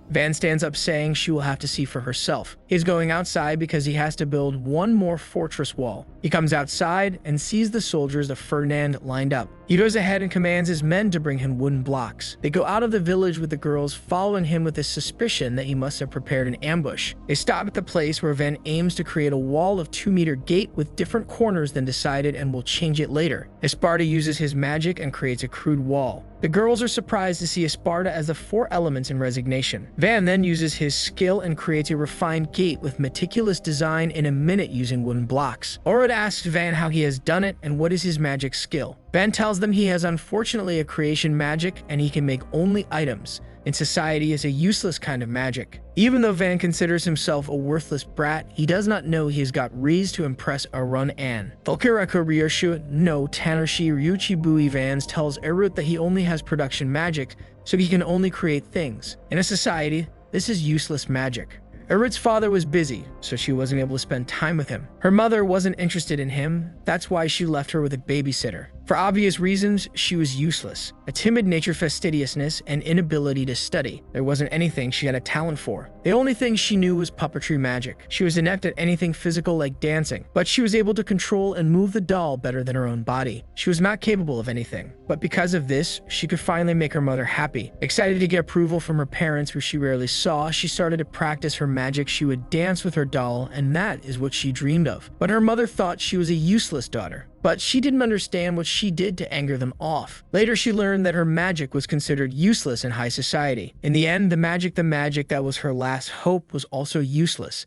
Van stands up saying she will have to see for herself. He's going outside because he has to build one more fortress wall. He comes outside and sees the soldiers of Ferdinand lined up. He goes ahead and commands his men to bring him wooden blocks. They go out of the village with the girls following him with a suspicion that he must have prepared an ambush. They stop at the place where Van aims to create a wall of 2-meter gate with different corners than decided and will change it later. Esparta uses his magic and creates a crude wall. The girls are surprised to see Esparta as the 4 elements in resignation. Van then uses his skill and creates a refined gate with meticulous design in a minute using wooden blocks. Orad asks Van how he has done it and what is his magic skill. Van tells them he has unfortunately a creation magic and he can make only items. In society, is a useless kind of magic. Even though Van considers himself a worthless brat, he does not know he has got reason to impress Arun An. Valkyraka Ryoshu no Tanoshi Ryuchi Bui Vans tells Erut that he only has production magic, so he can only create things. In a society, this is useless magic. Erut's father was busy, so she wasn't able to spend time with him. Her mother wasn't interested in him, that's why she left her with a babysitter. For obvious reasons, she was useless. A timid nature, fastidiousness, and inability to study. There wasn't anything she had a talent for. The only thing she knew was puppetry magic. She was inept at anything physical like dancing, but she was able to control and move the doll better than her own body. She was not capable of anything, but because of this, she could finally make her mother happy. Excited to get approval from her parents, who she rarely saw, she started to practice her magic. She would dance with her doll, and that is what she dreamed of. But her mother thought she was a useless daughter. But she didn't understand what she did to anger them off. Later, she learned that her magic was considered useless in high society. In the end, the magic that was her last hope was also useless.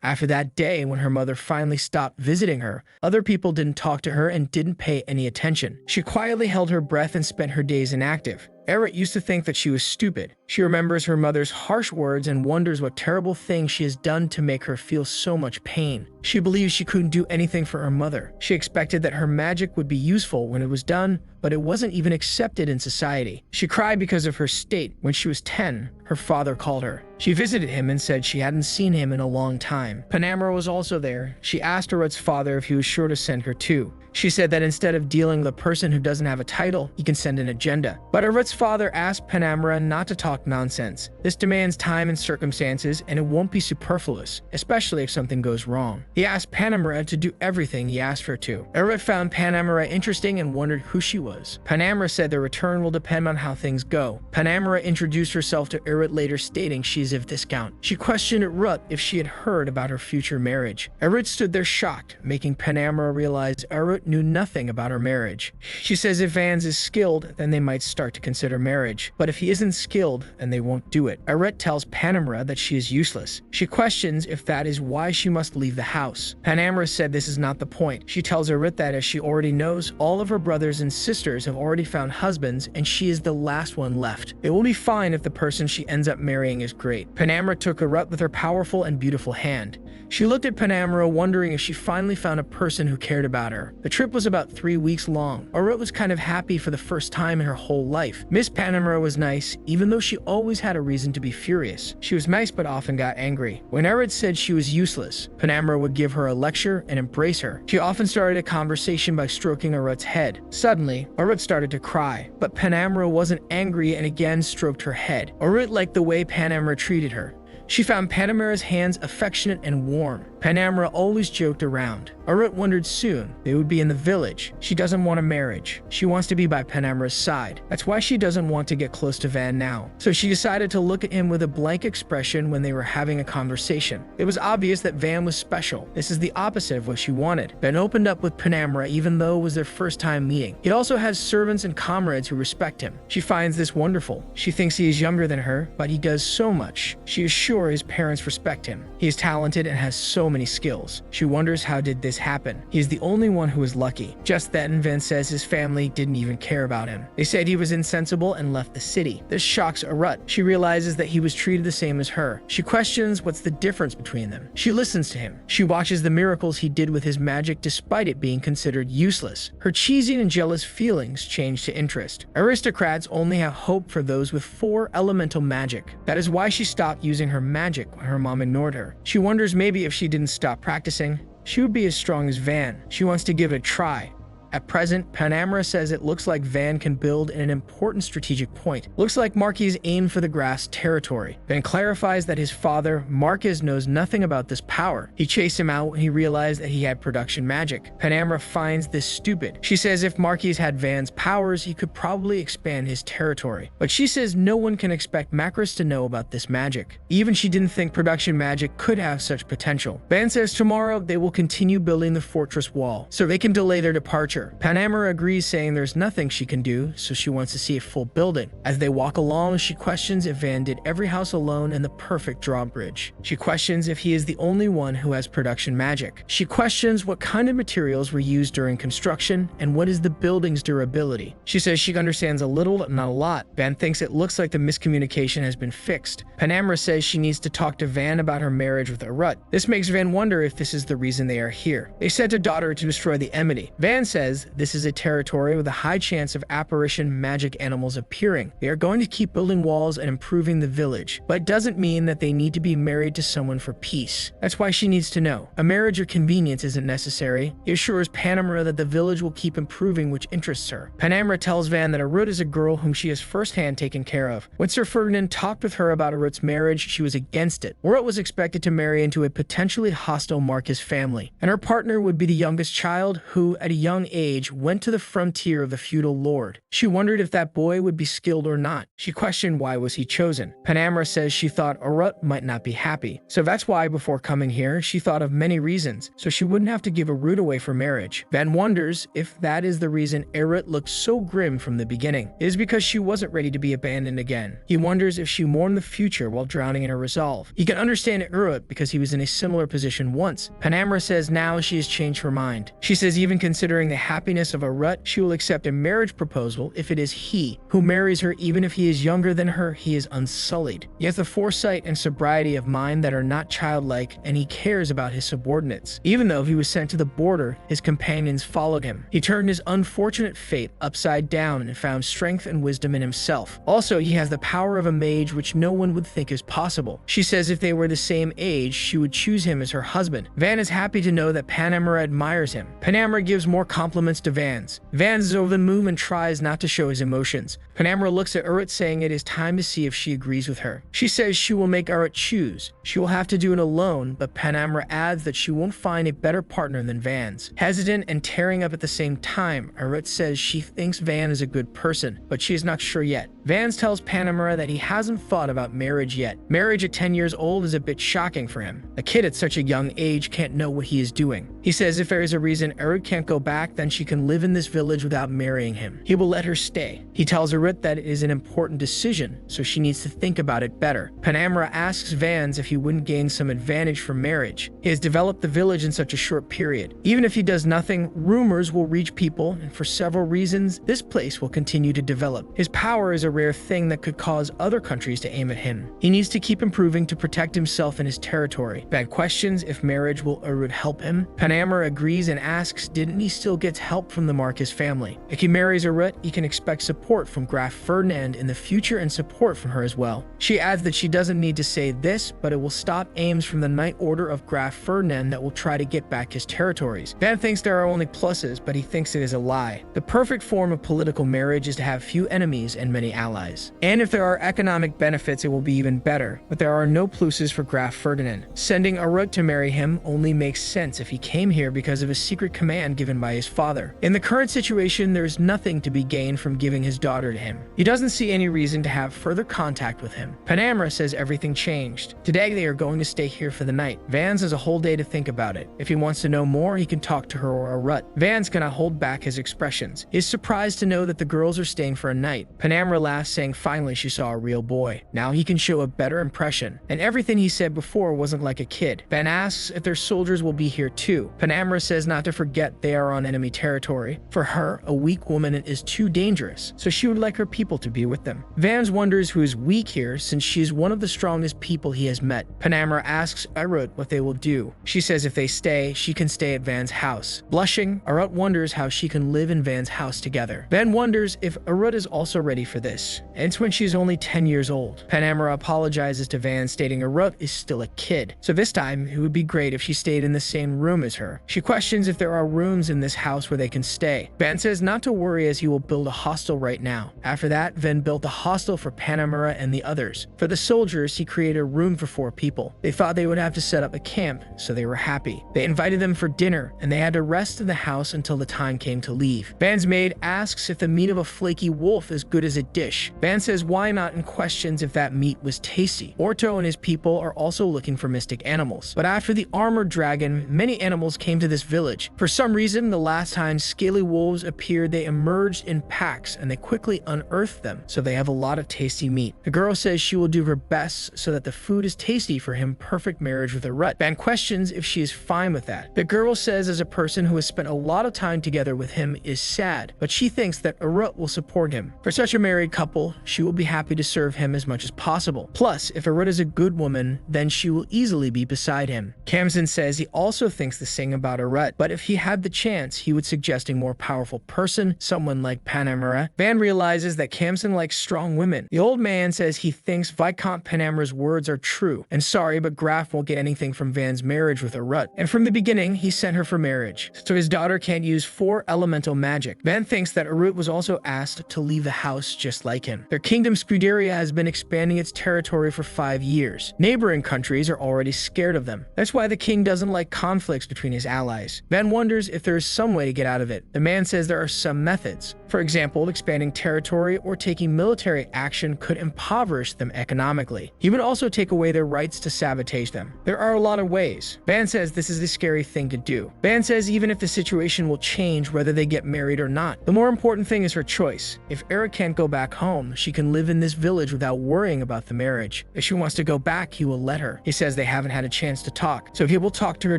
After that day, when her mother finally stopped visiting her, other people didn't talk to her and didn't pay any attention. She quietly held her breath and spent her days inactive. Erut used to think that she was stupid. She remembers her mother's harsh words and wonders what terrible things she has done to make her feel so much pain. She believes she couldn't do anything for her mother. She expected that her magic would be useful when it was done, but it wasn't even accepted in society. She cried because of her state. When she was 10, her father called her. She visited him and said she hadn't seen him in a long time. Panamera was also there. She asked Erut's father if he was sure to send her too. She said that instead of dealing with a person who doesn't have a title, he can send an agenda. But Erut's father asked Panamera not to talk nonsense. This demands time and circumstances, and it won't be superfluous, especially if something goes wrong. He asked Panamera to do everything he asked her to. Erut found Panamera interesting and wondered who she was. Panamera said their return will depend on how things go. Panamera introduced herself to Erut later, stating she is of discount. She questioned Erut if she had heard about her future marriage. Erut stood there shocked, making Panamera realize Erut knew nothing about her marriage. She says if Vans is skilled, then they might start to consider marriage. But if he isn't skilled, then they won't do it. Erut tells Panamera that she is useless. She questions if that is why she must leave the house. Panamera said this is not the point. She tells Erut that as she already knows, all of her brothers and sisters have already found husbands, and she is the last one left. It will be fine if the person she ends up marrying is great. Panamera took Erut with her powerful and beautiful hand. She looked at Panamera, wondering if she finally found a person who cared about her. The trip was about 3 weeks long. Erut was kind of happy for the first time in her whole life. Miss Panamera was nice, even though she always had a reason to be furious. She was nice but often got angry. When Erut said she was useless, Panamera would give her a lecture and embrace her. She often started a conversation by stroking Erut's head. Suddenly, Erut started to cry, but Panamera wasn't angry and again stroked her head. Erut liked the way Panamera treated her. She found Panamera's hands affectionate and warm. Panamera always joked around. Erut wondered soon they would be in the village. She doesn't want a marriage. She wants to be by Panamera's side. That's why she doesn't want to get close to Van now. So she decided to look at him with a blank expression when they were having a conversation. It was obvious that Van was special. This is the opposite of what she wanted. Van opened up with Panamera even though it was their first time meeting. He also has servants and comrades who respect him. She finds this wonderful. She thinks he is younger than her, but he does so much. She is sure his parents respect him. He is talented and has so many skills. She wonders how did this happen. He is the only one who is lucky. Just then, Van says his family didn't even care about him. They said he was insensible and left the city. This shocks Erut. She realizes that he was treated the same as her. She questions what's the difference between them. She listens to him. She watches the miracles he did with his magic despite it being considered useless. Her cheesy and jealous feelings change to interest. Aristocrats only have hope for those with 4 elemental magic. That is why she stopped using her magic when her mom ignored her. She wonders maybe if she didn't stop practicing, she would be as strong as Van. She wants to give it a try. At present, Panamera says it looks like Van can build in an important strategic point. Looks like Marquis aimed for the grass territory. Van clarifies that his father, Marquis, knows nothing about this power. He chased him out when he realized that he had production magic. Panamera finds this stupid. She says if Marquis had Van's powers, he could probably expand his territory. But she says no one can expect Macris to know about this magic. Even she didn't think production magic could have such potential. Van says tomorrow they will continue building the fortress wall, so they can delay their departure. Panamera agrees, saying there's nothing she can do, so she wants to see a full building. As they walk along, she questions if Van did every house alone and the perfect drawbridge. She questions if he is the only one who has production magic. She questions what kind of materials were used during construction and what is the building's durability. She says she understands a little, but not a lot. Van thinks it looks like the miscommunication has been fixed. Panamera says she needs to talk to Van about her marriage with Arut. This makes Van wonder if this is the reason they are here. They sent a daughter to destroy the enmity. Van says this is a territory with a high chance of apparition magic animals appearing. They are going to keep building walls and improving the village, but it doesn't mean that they need to be married to someone for peace. That's why she needs to know. A marriage or convenience isn't necessary. It assures Panamera that the village will keep improving, which interests her. Panamera tells Van that Arut is a girl whom she has firsthand taken care of. When Sir Ferdinand talked with her about Arut's marriage, she was against it. Arut was expected to marry into a potentially hostile Marquis family, and her partner would be the youngest child who, at a young age, went to the frontier of the feudal lord. She wondered if that boy would be skilled or not. She questioned why was he chosen. Panamera says she thought Arut might not be happy, so that's why before coming here, she thought of many reasons, so she wouldn't have to give Arut away for marriage. Van wonders if that is the reason Arut looked so grim from the beginning. It is because she wasn't ready to be abandoned again. He wonders if she mourned the future while drowning in her resolve. He can understand Arut because he was in a similar position once. Panamera says now she has changed her mind. She says even considering the happiness of Arut, she will accept a marriage proposal if it is he who marries her. Even if he is younger than her, he is unsullied. He has the foresight and sobriety of mind that are not childlike, and he cares about his subordinates. Even though he was sent to the border, his companions followed him. He turned his unfortunate fate upside down and found strength and wisdom in himself. Also, he has the power of a mage, which no one would think is possible. She says if they were the same age, she would choose him as her husband. Van is happy to know that Panamera admires him. Panamera gives more compliments to Vans. Vans is over the moon and tries not to show his emotions. Panamera looks at Arut, saying it is time to see if she agrees with her. She says she will make Arut choose. She will have to do it alone, but Panamera adds that she won't find a better partner than Vans. Hesitant and tearing up at the same time, Arut says she thinks Van is a good person, but she is not sure yet. Vans tells Panamera that he hasn't thought about marriage yet. Marriage at 10 years old is a bit shocking for him. A kid at such a young age can't know what he is doing. He says if there is a reason Arut can't go back, then she can live in this village without marrying him. He will let her stay. He tells Arut that it is an important decision, so she needs to think about it better. Panamera asks Vans if he wouldn't gain some advantage from marriage. He has developed the village in such a short period. Even if he does nothing, rumors will reach people, and for several reasons, this place will continue to develop. His power is a rare thing that could cause other countries to aim at him. He needs to keep improving to protect himself and his territory. Van questions if marriage will Arut help him. Panamera agrees and asks didn't he still get help from the Marquis family. If he marries Arut, he can expect support from Graf Ferdinand in the future and support from her as well. She adds that she doesn't need to say this, but it will stop aims from the Knight Order of Graf Ferdinand that will try to get back his territories. Van thinks there are only pluses, but he thinks it is a lie. The perfect form of political marriage is to have few enemies and many allies. And if there are economic benefits, it will be even better, but there are no pluses for Graf Ferdinand. Sending Arut to marry him only makes sense if he came here because of a secret command given by his father. In the current situation, there is nothing to be gained from giving his daughter to him. He doesn't see any reason to have further contact with him. Panamera says everything changed. Today they are going to stay here for the night. Vans has a whole day to think about it. If he wants to know more, he can talk to her or Arut. Vans cannot hold back his expressions. He is surprised to know that the girls are staying for a night. Panamera laughs, saying finally she saw a real boy. Now he can show a better impression. And everything he said before wasn't like a kid. Van asks if their soldiers will be here too. Panamera says not to forget they are on enemy territory. For her, a weak woman is too dangerous, so she would like her people to be with them. Vans wonders who is weak here since she is one of the strongest people he has met. Panamera asks Arut what they will do. She says if they stay, she can stay at Van's house. Blushing, Arut wonders how she can live in Van's house together. Van wonders if Arut is also ready for this. And it's when she's only 10 years old. Panamera apologizes to Van, stating Arut is still a kid, so this time it would be great if she stayed in the same room as her. She questions if there are rooms in this house house where they can stay. Van says not to worry as he will build a hostel right now. After that, Van built a hostel for Panamera and the others. For the soldiers, he created a room for 4 people. They thought they would have to set up a camp, so they were happy. They invited them for dinner, and they had to rest in the house until the time came to leave. Van's maid asks if the meat of a flaky wolf is good as a dish. Van says why not and questions if that meat was tasty. Orto and his people are also looking for mystic animals. But after the armored dragon, many animals came to this village. For some reason, the last time scaly wolves appeared, they emerged in packs and they quickly unearthed them, so they have a lot of tasty meat. The girl says she will do her best so that the food is tasty for him. Perfect marriage with Arut. Van questions if she is fine with that. The girl says as a person who has spent a lot of time together with him is sad, but she thinks that Arut will support him. For such a married couple, she will be happy to serve him as much as possible. Plus, if Arut is a good woman, then she will easily be beside him. Kamsin says he also thinks the same about Arut, but if he had the chance, he would suggest a more powerful person, someone like Panamera. Van realizes that Kamsin likes strong women. The old man says he thinks Viscount Panamera's words are true, and sorry, but Graf won't get anything from Van's marriage with Arut. And from the beginning, he sent her for marriage, so his daughter can't use 4 elemental magic. Van thinks that Arut was also asked to leave the house just like him. Their kingdom Scuderia has been expanding its territory for 5 years. Neighboring countries are already scared of them. That's why the king doesn't like conflicts between his allies. Van wonders if there is some way to get out of it. The man says there are some methods. For example, expanding territory or taking military action could impoverish them economically. He would also take away their rights to sabotage them. There are a lot of ways. Van says this is the scary thing to do. Van says even if the situation will change whether they get married or not, the more important thing is her choice. If Eric can't go back home, she can live in this village without worrying about the marriage. If she wants to go back, he will let her. He says they haven't had a chance to talk, so he will talk to her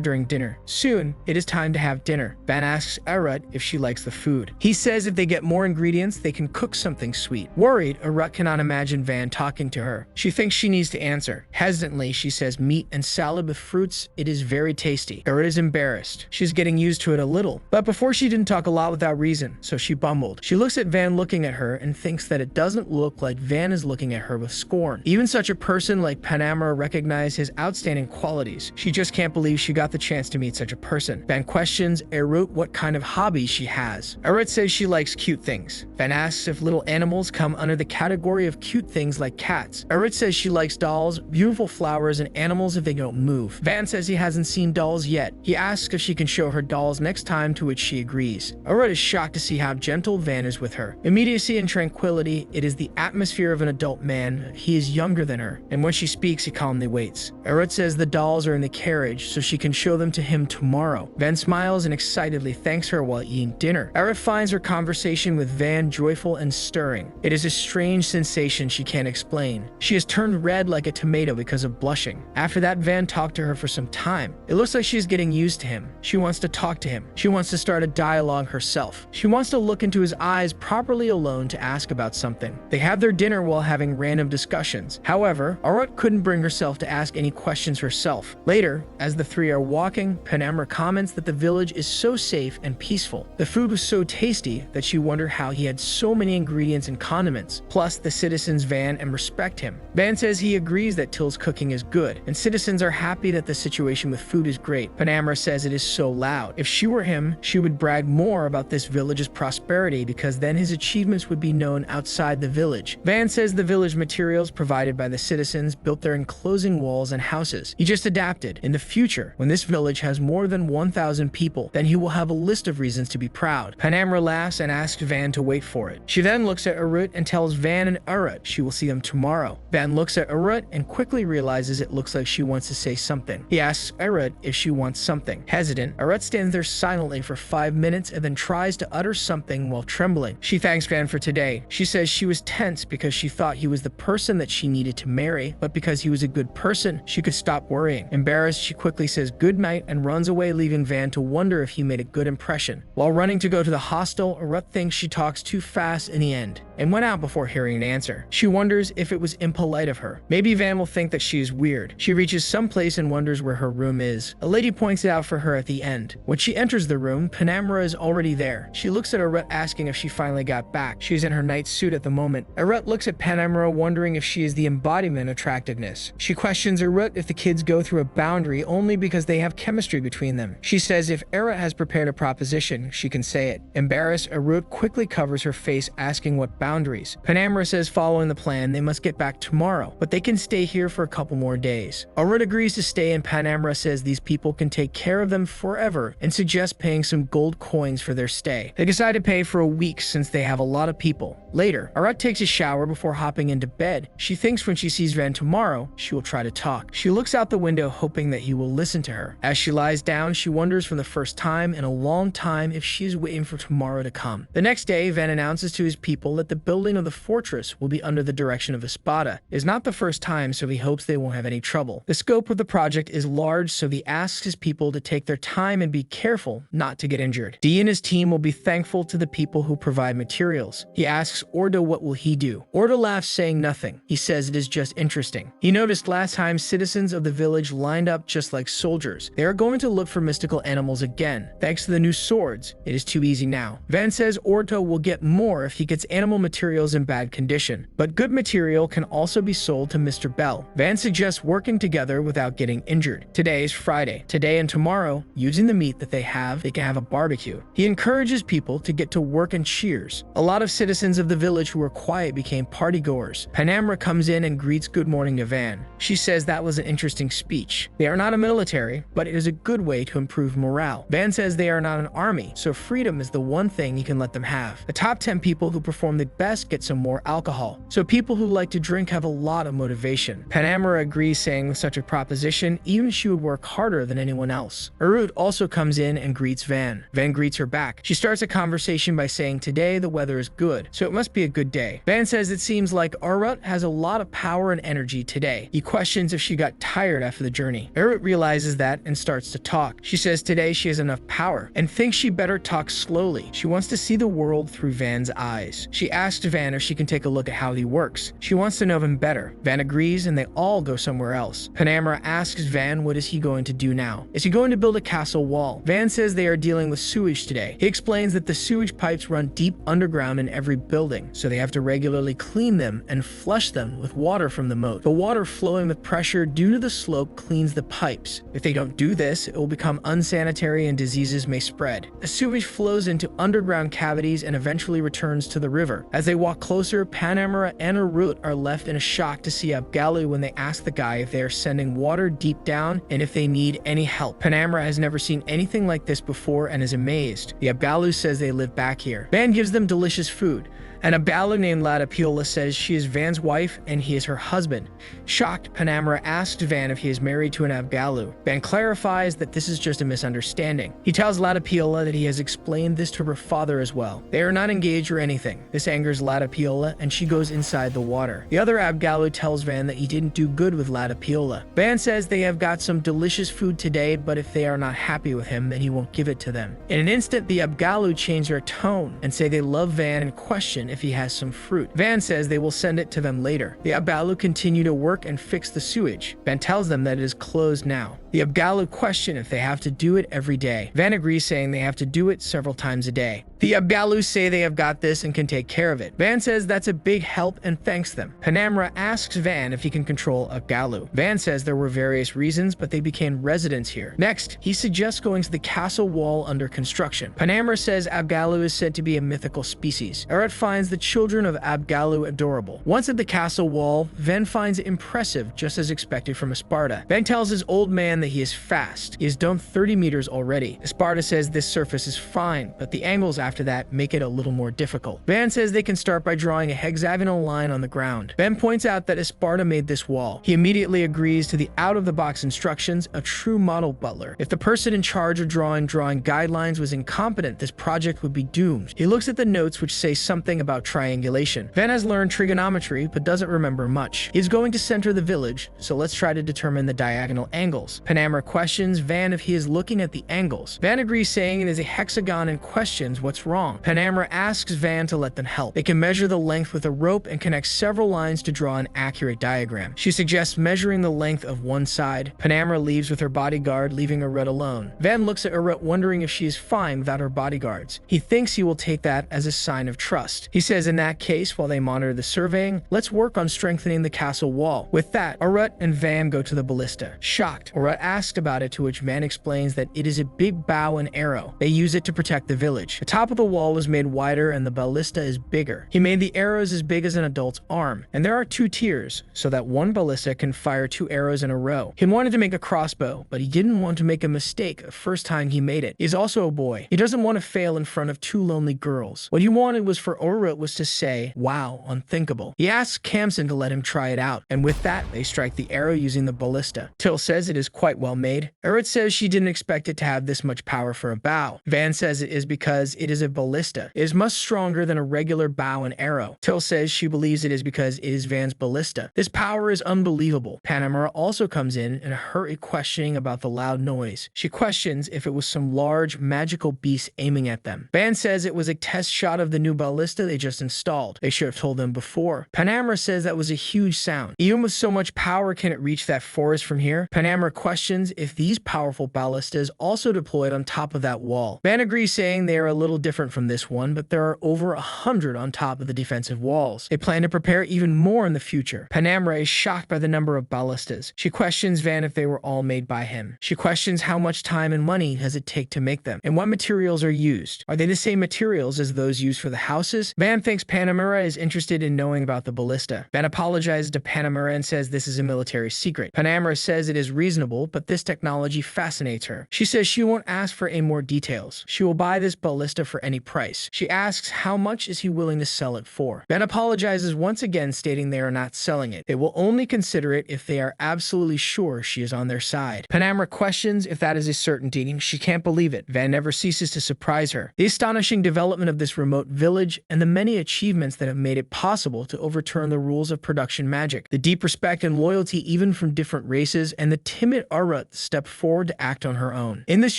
during dinner. Soon, it is time to have dinner. Van asks Arut if she likes the food. He says if they get more ingredients, they can cook something sweet. Worried, Arut cannot imagine Van talking to her. She thinks she needs to answer. Hesitantly, she says meat and salad with fruits. It is very tasty. Arut is embarrassed. She's getting used to it a little. But before she didn't talk a lot without reason, so she bumbled. She looks at Van looking at her and thinks that it doesn't look like Van is looking at her with scorn. Even such a person like Panamera recognizes his outstanding qualities. She just can't believe she got the chance to meet such a person. Van questions Arut what kind of hobbies she has. Arut says she likes cute things. Van asks if little animals come under the category of cute things like cats. Arut says she likes dolls, beautiful flowers, and animals if they don't move. Van says he hasn't seen dolls yet. He asks if she can show her dolls next time, to which she agrees. Arut is shocked to see how gentle Van is with her. Immediacy and tranquility, it is the atmosphere of an adult man. He is younger than her, and when she speaks, he calmly waits. Arut says the dolls are in the carriage, so she can show them to him tomorrow. Van smiles and excitedly thanks her while eating dinner. Arut finds her conversation with Van joyful and stirring. It is a strange sensation she can't explain. She has turned red like a tomato because of blushing. After that, Van talked to her for some time. It looks like she is getting used to him. She wants to talk to him. She wants to start a dialogue herself. She wants to look into his eyes properly alone to ask about something. They have their dinner while having random discussions. However, Arut couldn't bring herself to ask any questions herself. Later, as the three are walking, Panamera comments that the village is so safe and peaceful. The food was so tasty that she wondered how he had so many ingredients and condiments. Plus, the citizens Van and respect him. Van says he agrees that Till's cooking is good, and citizens are happy that the situation with food is great. Panamera says it is so loud. If she were him, she would brag more about this village's prosperity because then his achievements would be known outside the village. Van says the village materials provided by the citizens built their enclosing walls and houses. He just adapted. In the future, when this village has more than 1,000 people, then he will have a list of reasons to be proud. Panamera laughs and asks Van to wait for it. She then looks at Arut and tells Van and Arut she will see them tomorrow. Van looks at Arut and quickly realizes it looks like she wants to say something. He asks Arut if she wants something. Hesitant, Arut stands there silently for 5 minutes and then tries to utter something while trembling. She thanks Van for today. She says she was tense because she thought he was the person that she needed to marry, but because he was a good person, she could stop worrying. Embarrassed, she quickly says good night and runs away, leaving Van to wonder if he made a good impression. While running to go to the hostel, Arut thinks she talks too fast in the end, and went out before hearing an answer. She wonders if it was impolite of her. Maybe Van will think that she is weird. She reaches someplace and wonders where her room is. A lady points it out for her at the end. When she enters the room, Panamera is already there. She looks at Arut asking if she finally got back. She's in her night suit at the moment. Arut looks at Panamera wondering if she is the embodiment of attractiveness. She questions Arut if the kids go through a boundary only because they have chemistry between them. She says if Arut has prepared a proposition, she can say it. Embarrassed, Arut quickly covers her face asking what boundaries. Panamera says following the plan, they must get back tomorrow, but they can stay here for a couple more days. Arut agrees to stay and Panamera says these people can take care of them forever and suggests paying some gold coins for their stay. They decide to pay for a week since they have a lot of people. Later, Arut takes a shower before hopping into bed. She thinks when she sees Van tomorrow, she will try to talk. She looks out the window hoping that he will listen to her. As she lies down, she wonders for the first time in a long time if she is waiting for tomorrow to come. The next day, Van announces to his people that the building of the fortress will be under the direction of Espada. It is not the first time, so he hopes they won't have any trouble. The scope of the project is large, so he asks his people to take their time and be careful not to get injured. Dee and his team will be thankful to the people who provide materials. He asks Ordo what will he do. Ordo laughs, saying nothing. He says it is just interesting. He noticed last time citizens of the village lined up just like soldiers. They are going to look for mystical animals again. Thanks to the new swords, it is too easy now. Van says Ordo will get more if he gets animal materials in bad condition, but good material can also be sold to Mr. Bell. Van suggests working together without getting injured. Today is Friday. Today and tomorrow, using the meat that they can have a barbecue. He encourages people to get to work and cheers. A lot of citizens of the village who were quiet became partygoers. Panamera comes in and greets good morning to Van. She says that was an interesting speech. They are not a military, but it is a good way to improve morale. Van says they are not an army, so freedom is the one thing he can let them have. The top 10 people who perform the best get some more alcohol, so people who like to drink have a lot of motivation. Panamera agrees, saying with such a proposition, even she would work harder than anyone else. Arut also comes in and greets Van. Van greets her back. She starts a conversation by saying today the weather is good, so it must be a good day. Van says it seems like Arut has a lot of power and energy today. He questions if she got tired after the journey. Arut realizes that and starts to talk. She says today she has enough power and thinks she better talk slowly. She wants to see the world through Van's eyes. She asks Van if she can take a look at how he works. She wants to know him better. Van agrees and they all go somewhere else. Panamera asks Van what is he going to do now. Is he going to build a castle wall? Van says they are dealing with sewage today. He explains that the sewage pipes run deep underground in every building, so they have to regularly clean them and flush them with water from the moat. The water flowing with pressure due to the slope cleans the pipes. If they don't do this, it will become unsanitary and diseases may spread. The sewage flows into underground cavities and eventually returns to the river. As they walk closer, Panamera and Arut are left in a shock to see Abgallu when they ask the guy if they are sending water deep down and if they need any help. Panamera has never seen anything like this before and is amazed. The Abgallu says they live back here. Van gives them delicious food. An Abgallu named Latapiola says she is Van's wife and he is her husband. Shocked, Panamera asks Van if he is married to an Abgallu. Van clarifies that this is just a misunderstanding. He tells Latapiola that he has explained this to her father as well. They are not engaged or anything. This angers Latapiola and she goes inside the water. The other Abgallu tells Van that he didn't do good with Latapiola. Van says they have got some delicious food today, but if they are not happy with him, then he won't give it to them. In an instant, the Abgallu change their tone and say they love Van and question if he has some fruit. Van says they will send it to them later. The Abgallu continue to work and fix the sewage. Van tells them that it is closed now. The Abgallu question if they have to do it every day. Van agrees, saying they have to do it several times a day. The Abgallu say they have got this and can take care of it. Van says that's a big help and thanks them. Panamera asks Van if he can control Abgallu. Van says there were various reasons, but they became residents here. Next, he suggests going to the castle wall under construction. Panamera says Abgallu is said to be a mythical species. Arut finds the children of Abgallu adorable. Once at the castle wall, Van finds it impressive, just as expected from Esparta. Van tells his old man that he is fast. He has done 30 meters already. Esparta says this surface is fine, but the angles after that make it a little more difficult. Van says they can start by drawing a hexagonal line on the ground. Van points out that Esparta made this wall. He immediately agrees to the out-of-the-box instructions, a true model butler. If the person in charge of drawing guidelines was incompetent, this project would be doomed. He looks at the notes which say something about triangulation. Van has learned trigonometry, but doesn't remember much. He is going to center the village, so let's try to determine the diagonal angles. Panamera questions Van if he is looking at the angles. Van agrees, saying it is a hexagon, and questions what's wrong. Panamera asks Van to let them help. They can measure the length with a rope and connect several lines to draw an accurate diagram. She suggests measuring the length of one side. Panamera leaves with her bodyguard, leaving Arut alone. Van looks at Arut, wondering if she is fine without her bodyguards. He thinks he will take that as a sign of trust. He says in that case, while they monitor the surveying, let's work on strengthening the castle wall. With that, Arut and Van go to the ballista. Shocked, Arut asks about it, to which Van explains that it is a big bow and arrow. They use it to protect the village. The top of the wall was made wider and the ballista is bigger. He made the arrows as big as an adult's arm, and there are 2 tiers, so that one ballista can fire 2 arrows in a row. He wanted to make a crossbow, but he didn't want to make a mistake the first time he made it. He's also a boy. He doesn't want to fail in front of 2 lonely girls. What he wanted was for Arut was to say, wow, unthinkable. He asks Kamsen to let him try it out, and with that, they strike the arrow using the ballista. Till says it is quite well made. Arut says she didn't expect it to have this much power for a bow. Van says it is because it is a ballista. It is much stronger than a regular bow and arrow. Till says she believes it is because it is Van's ballista. This power is unbelievable. Panamera also comes in and her is questioning about the loud noise. She questions if it was some large magical beast aiming at them. Van says it was a test shot of the new ballista they just installed. They should have told them before. Panamera says that was a huge sound. Even with so much power, can it reach that forest from here? Panamera questions if these powerful ballistas also deployed on top of that wall. Van agrees, saying they are a little different from this one, but there are over 100 on top of the defensive walls. They plan to prepare even more in the future. Panamera is shocked by the number of ballistas. She questions Van if they were all made by him. She questions how much time and money does it take to make them, and what materials are used. Are they the same materials as those used for the houses? Van thinks Panamera is interested in knowing about the ballista. Van apologizes to Panamera and says this is a military secret. Panamera says it is reasonable, but this technology fascinates her. She says she won't ask for any more details. She will buy this ballista for any price. She asks how much is he willing to sell it for. Van apologizes once again, stating they are not selling it. They will only consider it if they are absolutely sure she is on their side. Panamera questions if that is a certainty. She can't believe it. Van never ceases to surprise her. The astonishing development of this remote village and the many achievements that have made it possible to overturn the rules of production magic. The deep respect and loyalty even from different races, and the timid Arut step forward to act on her own. In this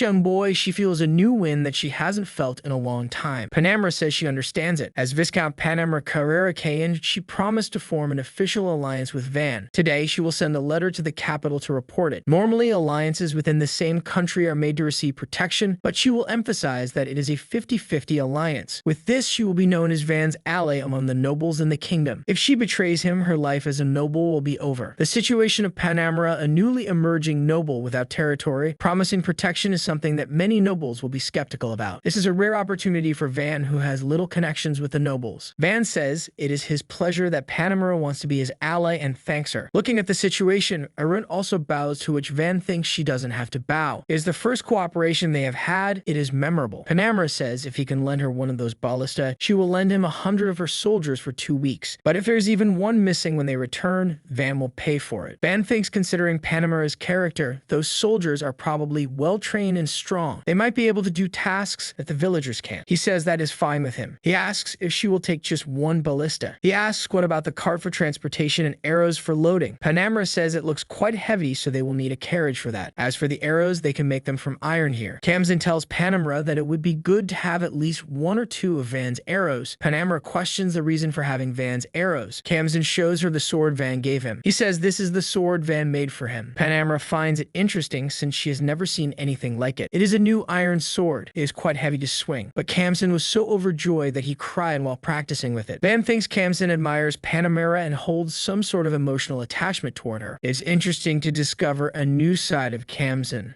young boy, she feels a new wind that she hasn't felt in a long time. Panamera says she understands it. As Viscount Panamera Carrera Cayen, she promised to form an official alliance with Van. Today, she will send a letter to the capital to report it. Normally, alliances within the same country are made to receive protection, but she will emphasize that it is a 50-50 alliance. With this, she will be known as Van's ally among the nobles in the kingdom. If she betrays him, her life as a noble will be over. The situation of Panamera, a newly emerging noble without territory, promising protection, is something that many nobles will be skeptical about. This is a rare opportunity for Van, who has little connections with the nobles. Van says it is his pleasure that Panamera wants to be his ally and thanks her. Looking at the situation, Arut also bows, to which Van thinks she doesn't have to bow. It is the first cooperation they have had. It is memorable. Panamera says if he can lend her one of those ballista, she will lend him 100 of her soldiers for 2 weeks. But if there's even one missing when they return, Van will pay for it. Van thinks, considering Panamera's character, those soldiers are probably well-trained and strong. They might be able to do tasks that the villagers can't. He says that is fine with him. He asks if she will take just one ballista. He asks what about the cart for transportation and arrows for loading. Panamera says it looks quite heavy, so they will need a carriage for that. As for the arrows, they can make them from iron here. Kamsen tells Panamera that it would be good to have at least 1 or 2 of Van's arrows. Panamera questions the reason for having Van's arrows. Kamsen shows her the sword Van gave him. He says this is the sword Van made for him. Panamera finds it interesting since she has never seen anything like it. It is a new iron sword. It is quite heavy to swing, but Kamsen was so overjoyed that he cried while practicing with it. Van thinks Kamsen admires Panamera and holds some sort of emotional attachment toward her. It's interesting to discover a new side of Kamsen.